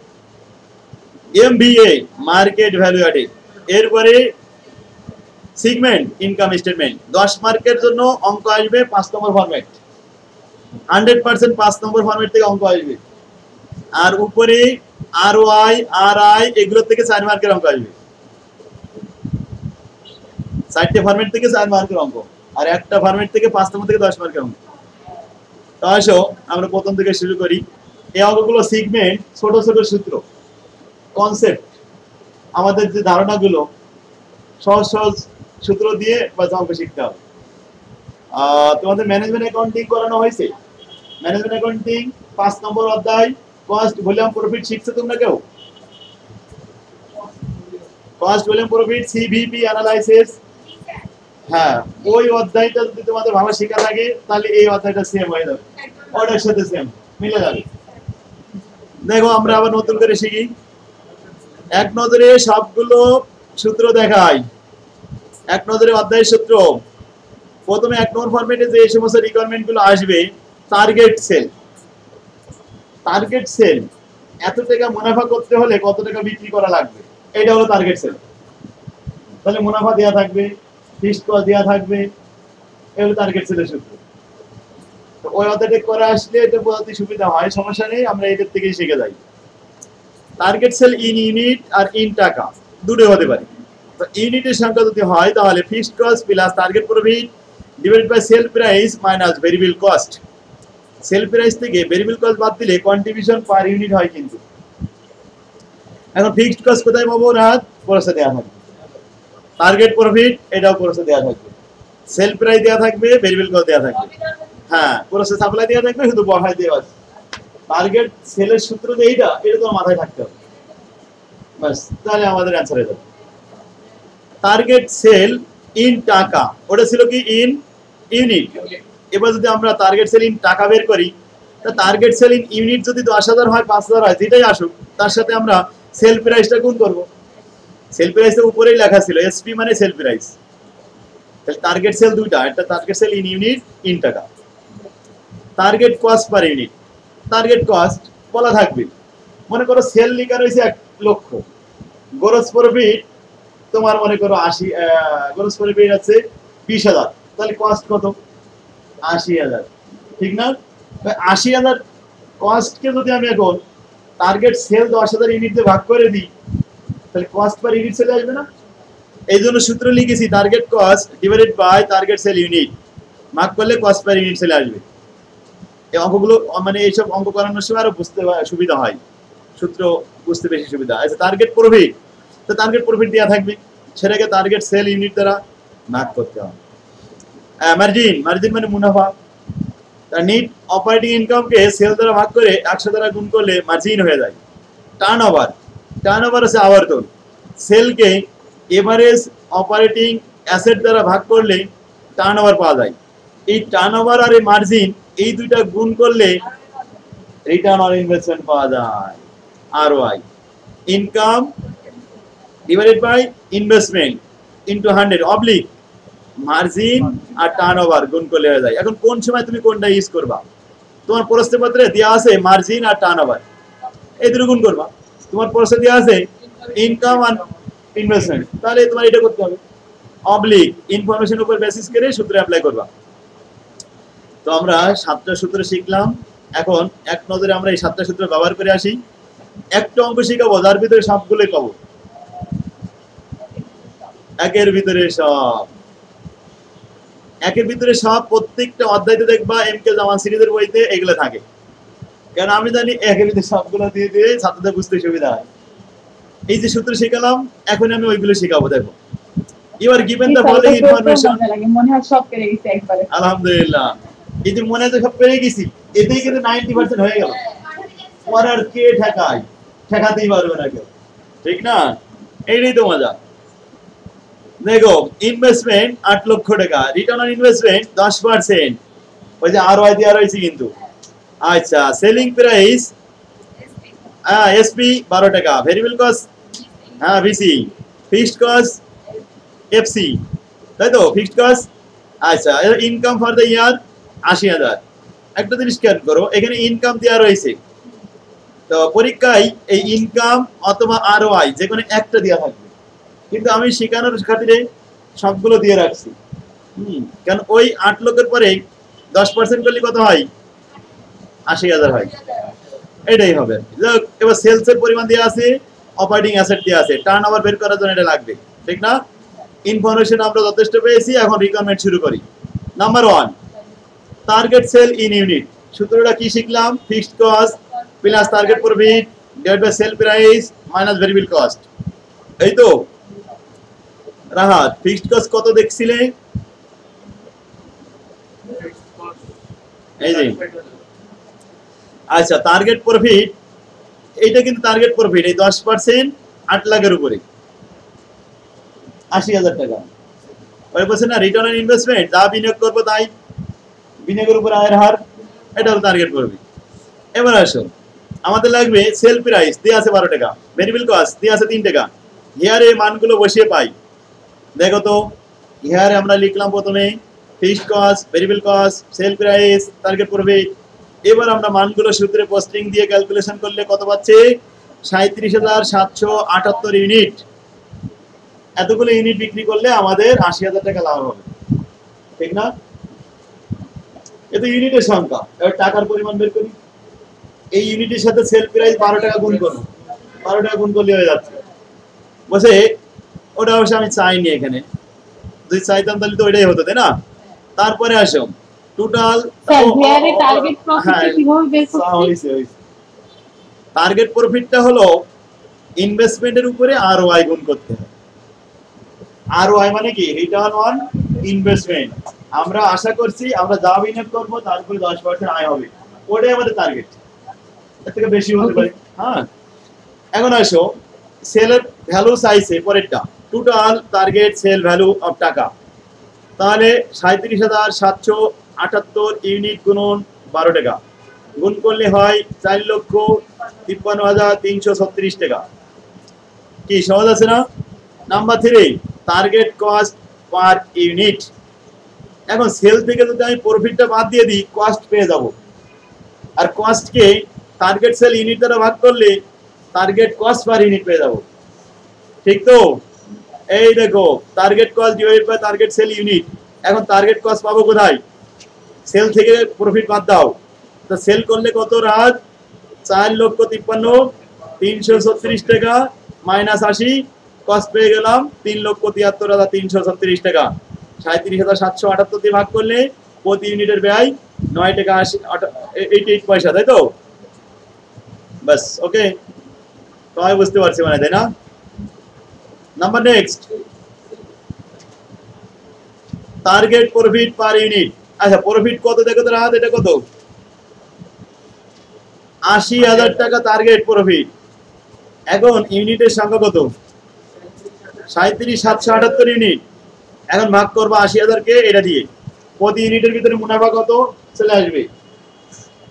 MVA market value added. এরপরে সেগমেন্ট ইনকাম স্টেটমেন্ট। 10 মার্কের জন্য অঙ্ক আসবে 5 নম্বর ফরম্যাট, 100% 5 নম্বর ফরম্যাট থেকে অঙ্ক আসবে। আর উপরে ROI RI এগুলো থেকে 4 মার্কের অঙ্ক আসবে। 4টে ফরম্যাট থেকে 4 মার্কের অঙ্ক, আর একটা ফরম্যাট থেকে 5 নম্বর থেকে 10 মার্কের অঙ্ক। তো আসো আমরা প্রথম থেকে শুরু করি। এই অঙ্কগুলো সেগমেন্ট, ছোট ছোট সূত্র, কনসেপ্ট, আমাদের যে ধারণাগুলো সহজ সহজ সূত্র দিয়ে বাস অঙ্ক শিখতে হবে। তোমাদের ম্যানেজমেন্ট অ্যাকাউন্টিং করানো হয়েছে? ম্যানেজমেন্ট অ্যাকাউন্টিং 5 নম্বর অধ্যায়, কস্ট ভলিউম প্রফিট শিখছো তোমরা কেউ? Cost volume profit, CVP analysis. হ্যাঁ, ওই অধ্যায়টা যদি তোমাদের ভালো শেখা থাকে তাহলে এই অধ্যায়টা সেম হয়ে যাবে, ওটার সাথে সেম মিলে যাবে। দেখো আমরা আবার নতুন করে শিখি, এক নজরে সবগুলো সূত্র দেখাই। এক নজরে অধ্যায়ের সূত্র। প্রথমে 1 নম্বর ফরম্যাটে যে সমস্ত রিকোয়ারমেন্ট গুলো আসবে, টার্গেট সেল। টার্গেট সেল, এত টাকা মুনাফা করতে হলে কত টাকা বিক্রি করা লাগবে, এটা হলো টার্গেট সেল। তাহলে মুনাফা দেয়া থাকবে, ফিক্সড কস্ট দেয়া থাকবে, এগুলো টার্গেট সেলের সূত্র। তো ওই অধ্যায়টা করে আসলে এটা বোঝাতে সুবিধা হয়, সমস্যা নেই, আমরা এদের থেকেই শিখে যাই। টার্গেট সেল ইন ইউনিট আর ইন টাকা দুটো হতে পারে। তো ইউনিটের সংখ্যা যদি হয় তাহলে fixed cost plus target profit divided by sale price minus variable cost. Sale price থেকে ভেরিয়েবল কস্ট বাদ দিলে কন্ট্রিবিউশন পার ইউনিট হয়। কিন্তু এখন ফিক্সড কস্ট কোথায় পাবো? রাত পরশে দেওয়া থাকবে। টার্গেট প্রফিট এটাও পরশে দেওয়া থাকবে। সেল প্রাইস দেওয়া থাকবে, ভেরিয়েবল কস্ট দেওয়া থাকবে। হ্যাঁ, পরশে সাপ্লাই দেওয়া থাকবে, শুধু বড়াই দেওয়া আছে। টার্গেট সেলের সূত্র যে এইটা, এটা তোমার মাথায় থাকতে হবে, বাস, তাহলে আমাদের অ্যান্সার হয়ে যাবে। টার্গেট সেল ইন টাকা, ওটা ছিল কি ইন ইউনিট। এবার যদি আমরা টার্গেট সেল ইন টাকা বের করি, তা টার্গেট সেল ইন ইউনিট যদি 10,000 হয়, 5,000 হয়, যেটাই আসুক, তার সাথে আমরা সেল প্রাইসটা গুণ করব। সেল প্রাইসের উপরেই লেখা ছিল এসপি মানে সেল প্রাইস। তাহলে টার্গেট সেল দুইটা, একটা target sale in unit, in টাকা। Target cost per unit, target cost বলা থাকবে। মনে করো সেল লিখা রয়েছে 1 লক্ষ, গ্রস প্রফিট তোমার মনে করো 80, গ্রস প্রফিট আছে 20,000, তাহলে কস্ট কত? 80,000, ঠিক না? 80,000 কস্টকে যদি আমি এখন টার্গেট সেল 10,000 ইউনিট দিয়ে ভাগ করে দিই, তাহলে কস্ট পার ইউনিট চলে আসবে না? এই জন্য সূত্র লিখেছি target cost divided by target sale unit, ভাগ করলে কস্ট পার ইউনিট চলে আসবে। এই অঙ্কগুলো মানে এইসব অঙ্ক করানোর সময় আরো বুঝতে সুবিধা হয়, সূত্র বুঝতে বেশি সুবিধা। আচ্ছা, টার্গেট প্রফিট, তো টার্গেট প্রফিট দেওয়া থাকবে, সেটাকে টার্গেট সেল ইউনিট দ্বারা ভাগ করতে হবে। মার্জিন, মার্জিন মানে মুনাফা। তার নেট অপারেটিং ইনকামকে সেল দ্বারা ভাগ করে 100 দ্বারা গুণ করলে মার্জিন হয়ে যায়। টার্নওভার, টার্নওভার হচ্ছে আবর্তন। সেলকে এভারেজ অপারেটিং অ্যাসেট দ্বারা ভাগ করলে টার্নওভার পাওয়া যায়। এই টার্নওভার আর এই মার্জিন এই দুইটা গুণ করলে রিটার্ন অন ইনভেস্টমেন্ট পাওয়া যায়, ROI. Income divided by investment into 100 oblique margin আর টার্নওভার গুণ করলে হয়ে যায়। এখন কোন সময় তুমি কোনটা ইউজ করবা? তোমার প্রশ্নপত্রে দেওয়া আছে মার্জিন আর টার্নওভার, এই দুটো গুণ করবা। তোমার প্রশ্নে দেওয়া আছে ইনকাম আর ইনভেস্টমেন্ট, তাহলে তোমার এটা করতে হবে অবলিক ইনফরমেশন উপর বেসিস করে সূত্র অ্যাপ্লাই করবা। তো আমরা 7টা সূত্র শিখলাম। এখন এক নজরে আমরা এই 7টা সূত্র ব্যবহার করে আসি। একটা অঙ্ক শিখাবো যার ভিতরে সবগুলোই পাবো, একের ভিতরে সব। একের ভিতরে সব প্রত্যেকটা অধ্যায়তে দেখবা এমকে জামান সিরিজের বইতে এগুলো থাকে, কারণ আমি জানি একের ভিতরে সবগুলো দিয়ে দিয়ে ছাত্রদের বুঝতে সুবিধা হয়। এই যে সূত্র শিখালাম এখন আমি ওইগুলো শিখাবো। দেখো, you are given the following information. মনে হয় সব পেরে গেছি একবারে, আলহামদুলিল্লাহ। এই যে মনে হয় সব পেরে গেছি, এতেই কিন্তু 90% হয়ে গেল। তোমার আর কে ঠেকায়? ঠেকাতেই পারবে না কেউ, ঠিক না? এইটাই তো মজা। দেখো, ইনভেস্টমেন্ট 8 লক্ষ টাকা, রিটার্ন অন ইনভেস্টমেন্ট 10%। ওই যে আরওআই দেওয়া রয়েছে কিন্তু। আচ্ছা, সেলিং প্রাইস এসপি 12 টাকা, variable cost VC, fixed cost FC, তাই তো? Fixed cost. আচ্ছা, ইনকাম ফর দ্য ইয়ার 80,000। একটা জিনিস খেয়াল করো, এখানে ইনকাম দেওয়া রয়েছে, তো পরীক্ষায় এই ইনকাম অথবা আরওআই যে কোনো একটা দেওয়া থাকবে, কিন্তু আমি শেখানোর খাতিরে সবগুলো দিয়ে রাখছি। কারণ ওই 8 লক্ষের পরে 10% করলে কত হয়? 80,000 হয়। এটাই হবে। এবার সেলস এর পরিমাণ দেওয়া আছে, অপারেটিং অ্যাসেট দেওয়া আছে, টার্নওভার বের করার জন্য এটা লাগবে, ঠিক না? ইনফরমেশন আমরা যথেষ্ট পেয়েছি, এখন রিকোয়ারমেন্ট শুরু করি। Number 1, target sale in unit. সূত্রটা কি শিখলাম? Fixed cost plus target profit divide by sale price minus variable cost. এই তো রাহাত, ফিক্সড কস্ট কত দেখছিলে? এই যে আচ্ছা, টার্গেট প্রফিট, এইটা কিন্তু টার্গেট প্রফিট, এই 10% 8 লাখের উপরে 80,000 টাকা। ওই বলছে না রিটার্ন অন ইনভেস্টমেন্ট, যা বিনিয়োগ করবো তাই বিনিয়োগের উপর আয়ের হার, এটা হলো টার্গেট প্রফিট। এবার আসো, আমাদের লাগবে সেল প্রাইস দেওয়া আছে 12 টাকা, ভেরিয়েবল কস্ট দেওয়া আছে 3 টাকা। হিয়ারে মানগুলো বসিয়ে পাই। দেখো তো, হিয়ারে আমরা লিখলাম প্রথমে fixed cost, variable cost, sale price, target profit. এবার আমরা মানগুলো সূত্রে পোস্টিং দিয়ে ক্যালকুলেশন করলে কত পাচ্ছে? 37,778 ইউনিট। এতগুলো ইউনিট বিক্রি করলে আমাদের 80,000 টাকা লাভ হবে, ঠিক না? এত ইউনিটের সংখ্যা। এবার টাকার পরিমাণ বের করি। এই ইউনিটের সাথে সেল প্রাইস 12 টাকা গুণ করো, 12 টাকা গুণ করলে হয়ে যাচ্ছে। বসে ওটা অবশ্য আমি চাইনি, এখানে যদি চাইতাম তাহলে তো ওইটাই হতো, তাই না? তারপরে আসো টোটাল টার্গেট প্রফিটটা হলো ইনভেস্টমেন্টের উপরে আরওআই গুণ করতে হবে। আরওআই মানে কি? Return on investment. আমরা আশা করছি আমরা যা বিনিয়োগ করবো তার উপরে 10% আয় হবে, ওটাই আমাদের টার্গেট। এর থেকে বেশি হতে পারে। হ্যাঁ, এখন আসো সেলের ভ্যালু চাইছে পরেরটা, total target sale value of টাকা। তাহলে 37,778 ইউনিট গুণন 12 টাকা, গুণ করলে হয় 4,53,336 টাকা। কি সহজ আছে না? Number 3, target cost per unit. এখন সেল থেকে যদি আমি প্রফিটটা বাদ দিয়ে দিই, কস্ট পেয়ে যাব। আর কস্টকে টার্গেট সেল ইউনিট দ্বারা ভাগ করলে টার্গেট কস্ট পার ইউনিট পেয়ে যাব, ঠিক তো? এই দেখো, target cost divided by target sale unit. এখন টার্গেট কস্ট পাবো কোথায়? সেল থেকে প্রফিট বাদ দাও, তো সেল করলে কত রাত? 4,53,336 টাকা মাইনাস 80, কস্ট পেয়ে গেলাম 3,73,336 টাকা। 37,778 দিয়ে ভাগ করলে প্রতি ইউনিটের ব্যয় 9 টাকা 88 পয়সা, তাই তো? বাস, ওকে, সবাই বুঝতে পারছি মানে, তাই না? Number next, target profit per unit. আচ্ছা প্রফিট কত দেখো তো রাত, এটা কত? ৮০,০০০ টাকা টার্গেট প্রফিট। এখন ইউনিটের সংখ্যা কত? ৩৭,৭৭৮ ইউনিট। এখন ভাগ করবো ৮০,০০০ কে এটা দিয়ে, প্রতি ইউনিটের ভিতরে মুনাফা কত চলে আসবে।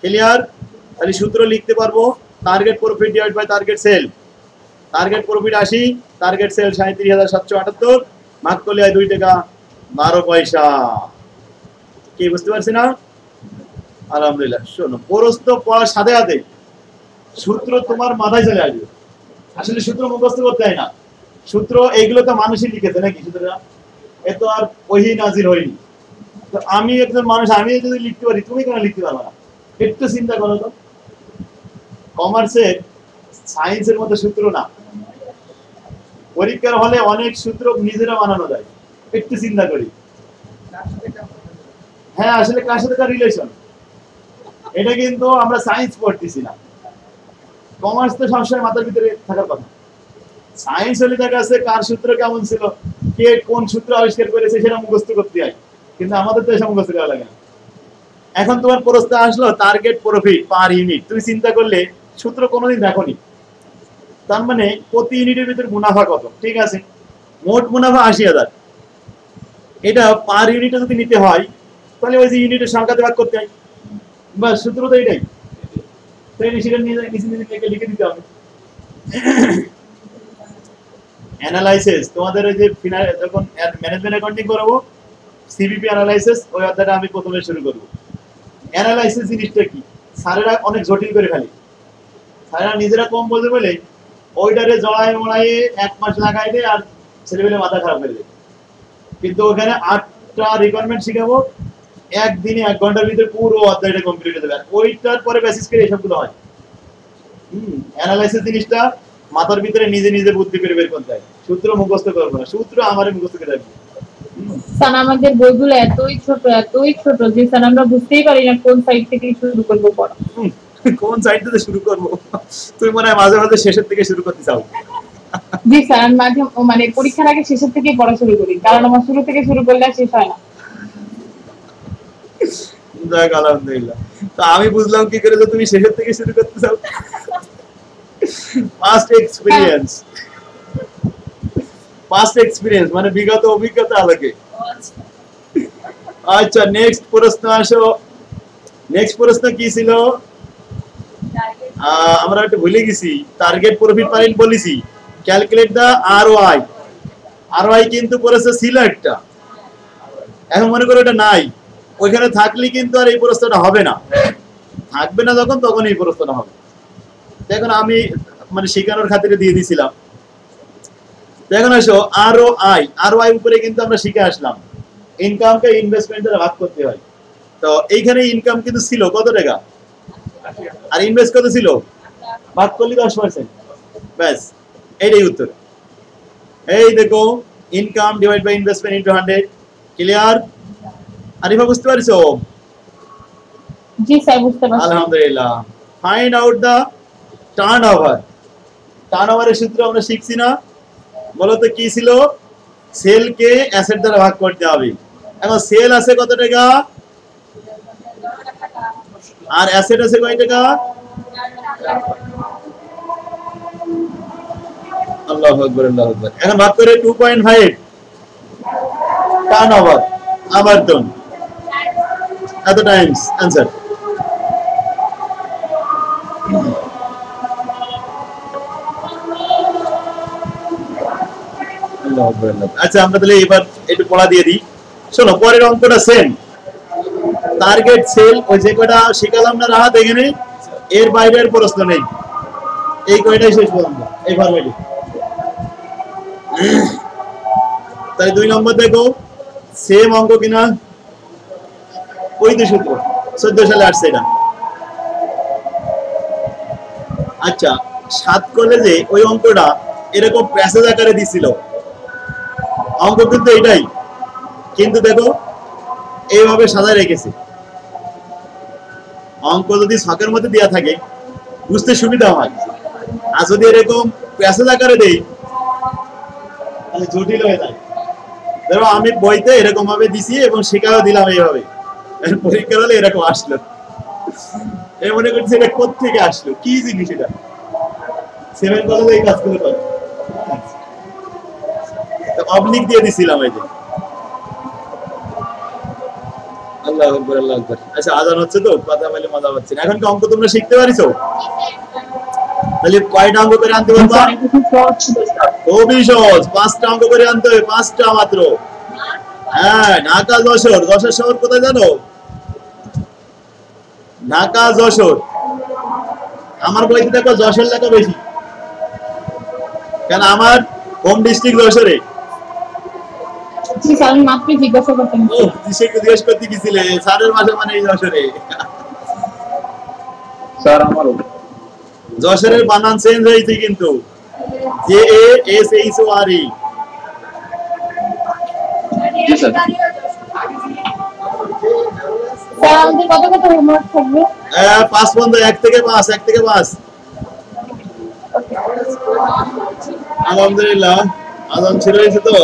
ক্লিয়ার? তাহলে সূত্র লিখতে পারবো target profit divide by target sale. Target profit ৮০, target sale ৩৭,৭৭৮, ভাগ করলে হয় 2 টাকা 12 পয়সা। কি বুঝতে পারছি না? আলহামদুলিল্লাহ। শোনো, প্রশ্ন পড়ার সাথে সাথে সূত্র তোমার মাথায় চলে আসবে। আসলে সূত্র মুখস্থ করতে হয় না, সূত্র এইগুলো তো মানুষই লিখেছে নাকি সূত্রটা, এ তো আর ওহি নাজির হয়নি। তো আমি একজন মানুষ, আমি যদি লিখতে পারি, তুমি কেন লিখতে পারবে না? একটু চিন্তা করো তো। কমার্সের সায়েন্সের মতো সূত্র না, পরীক্ষার হলে অনেক সূত্র নিজেরা বানানো যায়। একটু চিন্তা করি। হ্যাঁ, আসলে কার সাথে কার রিলেশন, এটা কিন্তু আমরা সায়েন্স পড়তেছি না। কমার্স তো সবসময় মাথার ভিতরে থাকার কথা। সায়েন্স হলে দেখা যাচ্ছে কার সূত্র কেমন ছিল, কে কোন সূত্র আবিষ্কার করেছে সেটা মুখস্থ করতে হয়, কিন্তু আমাদের তো এসব মুখস্থ করা লাগে না। এখন তোমার প্রশ্ন আসলো টার্গেট প্রফিট পার ইউনিট, তুমি চিন্তা করলে সূত্র কোনোদিন দেখোনি, তার মানে প্রতি ইউনিটের ভিতরে মুনাফা কত। ঠিক আছে, মোট মুনাফা ৮০,০০০, এটা পার ইউনিটে যদি নিতে হয় তাহলে ওই যে ইউনিটের সংখ্যাতে ভাগ করতে হয়, বা সূত্র তো এটাই। সেটা নিচে লিখে দিতে হবে। অ্যানালাইসিস, তোমাদের ওই যে যখন ম্যানেজমেন্ট অ্যাকাউন্টিং করাবো সিবিপি অ্যানালাইসিস, ওই অধ্যায়টা আমি প্রথমে শুরু করব। অ্যানালাইসিস জিনিসটা কি স্যারেরা অনেক জটিল করে ফেলে, স্যারেরা নিজেরা কম বোঝে বলে ওইটারে জড়ায় মড়ায় 1 মাস লাগাই দেয় আর ছেলেমেলে মাথা খারাপ হয়ে যায়। কিন্তু ওখানে 8টা রিকোয়ারমেন্ট শিখাবো, একদিনে 1 ঘন্টার ভিতরে পুরো অধ্যায়টা কমপ্লিট হয়ে যাবে। ওইটার পরে বেসিস করে এসবগুলো হয়। অ্যানালাইসিস জিনিসটা মাথার ভিতরে নিজে নিজে বুদ্ধি করে বের করতে হয়, সূত্র মুখস্থ করবো না, সূত্র আমারে মুখস্থ করে রাখবো। স্যার আমাদের বইগুলো এতই ছোট যে স্যার আমরা বুঝতেই পারি না কোন সাইড থেকে শুরু করবো পড়া। কোন সাইড থেকে শুরু করবো? তুমি মনে হয় মাঝে মাঝে শেষের থেকে শুরু করতে চাও। জি স্যার, মাঝে মানে পরীক্ষার আগে শেষের থেকেই পড়া শুরু করি, কারণ আমার শুরু থেকে শুরু করলে শেষ হয় না। যাক আলহামদুলিল্লাহ। তো আমি বুঝলাম কি করে যে তুমি শেষের থেকে শুরু করতে চাও। পাস্ট এক্সপেরিয়েন্স মানে বিগত অভিজ্ঞতা আলোকে। আচ্ছা নেক্সট প্রশ্ন আসো। নেক্সট প্রশ্ন কি ছিল? আমরা একটু ভুলে গেছি। টার্গেট প্রফিট পার ইউনিট বলেছি, ক্যালকুলেট দা আরওআই। আরওআই কিন্তু করেছে ছিল একটা, এখন মনে করো এটা নাই, ওইখানে থাকলে কিন্তু আর এই প্রশ্নটা হবে না, থাকবে না যখন তখন এই প্রশ্নটা হবে। দেখুন আমি মানে শেখানোর খাতিরে দিয়ে দিয়েছিলাম। দেখুন আসো আরওআই, আরওআই উপরে কিন্তু আমরা শিখে আসলাম ইনকামকে ইনভেস্টমেন্ট দ্বারা ভাগ করতে হয়। তো এইখানে ইনকাম কিন্তু ছিল কত টাকা, আর ইনভেস্ট কত ছিল, ভাগ করলে 10%, ব্যাস এইটাই উত্তর। এই দেখো income divide by investment into 100। Clear? Arifa বুঝতে পারছো? জি স্যার বুঝতে পারছি। আলহামদুলিল্লাহ। Find out the turnover. টার্নওভারের সূত্র আমরা শিখছি না, বলো তো কি ছিল? সেল কে অ্যাসেট দ্বারা ভাগ করতে হবে। এখন সেল আছে কত টাকা আর অ্যাসেট আছে কয় টাকা? আল্লাহু আকবার, আল্লাহু আকবার। এখন ভাগ করে 2.5 টার্নওভার আবর্তন এত টাইমস आंसर। আচ্ছা আমরা তাহলে এবার একটু পড়া দিয়ে দিই। শোনো পরের অঙ্কটা সেম, টার্গেট সেল ওই যে কয়টা শিখালাম না রাহাত, এখানে এর বাইরের প্রশ্ন নেই, এই কয়টাই শেষ পর্যন্ত এই ফরম্যাটে। তাই 2 নম্বর দেখো সেম অঙ্ক কিনা, ওই তো সূত্র 14 সালে আসছে এটা। আচ্ছা 7 কলেজে ওই অঙ্কটা এরকম প্যাসেজ আকারে দিছিল, অঙ্ক কিন্তু এটাই, কিন্তু দেখো এইভাবে সাজায় রেখেছে। অঙ্ক যদি ছকের মধ্যে দেওয়া থাকে বুঝতে সুবিধা হয়, আর যদি এরকম প্যাসেজ আকারে দেই তাহলে জটিল হয়ে যায়। ধরো আমি বইতে এরকম ভাবে দিছি এবং শেখাও দিলাম এইভাবে, পরীক্ষা হলে এরকম আসলো, এই মনে করছি এটা কোত্থেকে আসলো, কি জিনিস এটা, 7 কলেজে এই কাজগুলো করে অবলিক দিয়ে দিছিলাম এই যে। আল্লাহু আকবার আল্লাহু আকবার। আচ্ছা আজান হচ্ছে তো, কথা বলে মজা হচ্ছে না। এখন কি অঙ্ক তোমরা শিখতে পারিছো? তাহলে কয়টা অঙ্ক করে আনতে পারবা? খুবই সহজ, 5টা অঙ্ক করে আনতে হবে, 5টা মাত্র। হ্যাঁ, ঢাকা যশোর, যশোর শহর কোথায় জানো? ঢাকা যশোর। আমার বইতে দেখো যশোর লেখা বেশি, কারণ আমার হোম ডিস্ট্রিক্ট যশোরে। আমি মাত্র জিজ্ঞাসা করতাম। ও জিজ্ঞেস করতে গেছিলে স্যারের ভাষা মানে এই যশোরে। স্যার আমারও যশোরের বানান চেঞ্জ হয়েছে কিন্তু, J A S H O R E. জি স্যার। স্যার আমাদের কত কত হোমওয়ার্ক থাকবে? 5 বন্ধ, 1 থেকে 5, 1 থেকে 5। আলহামদুলিল্লাহ আজান ছিল তো।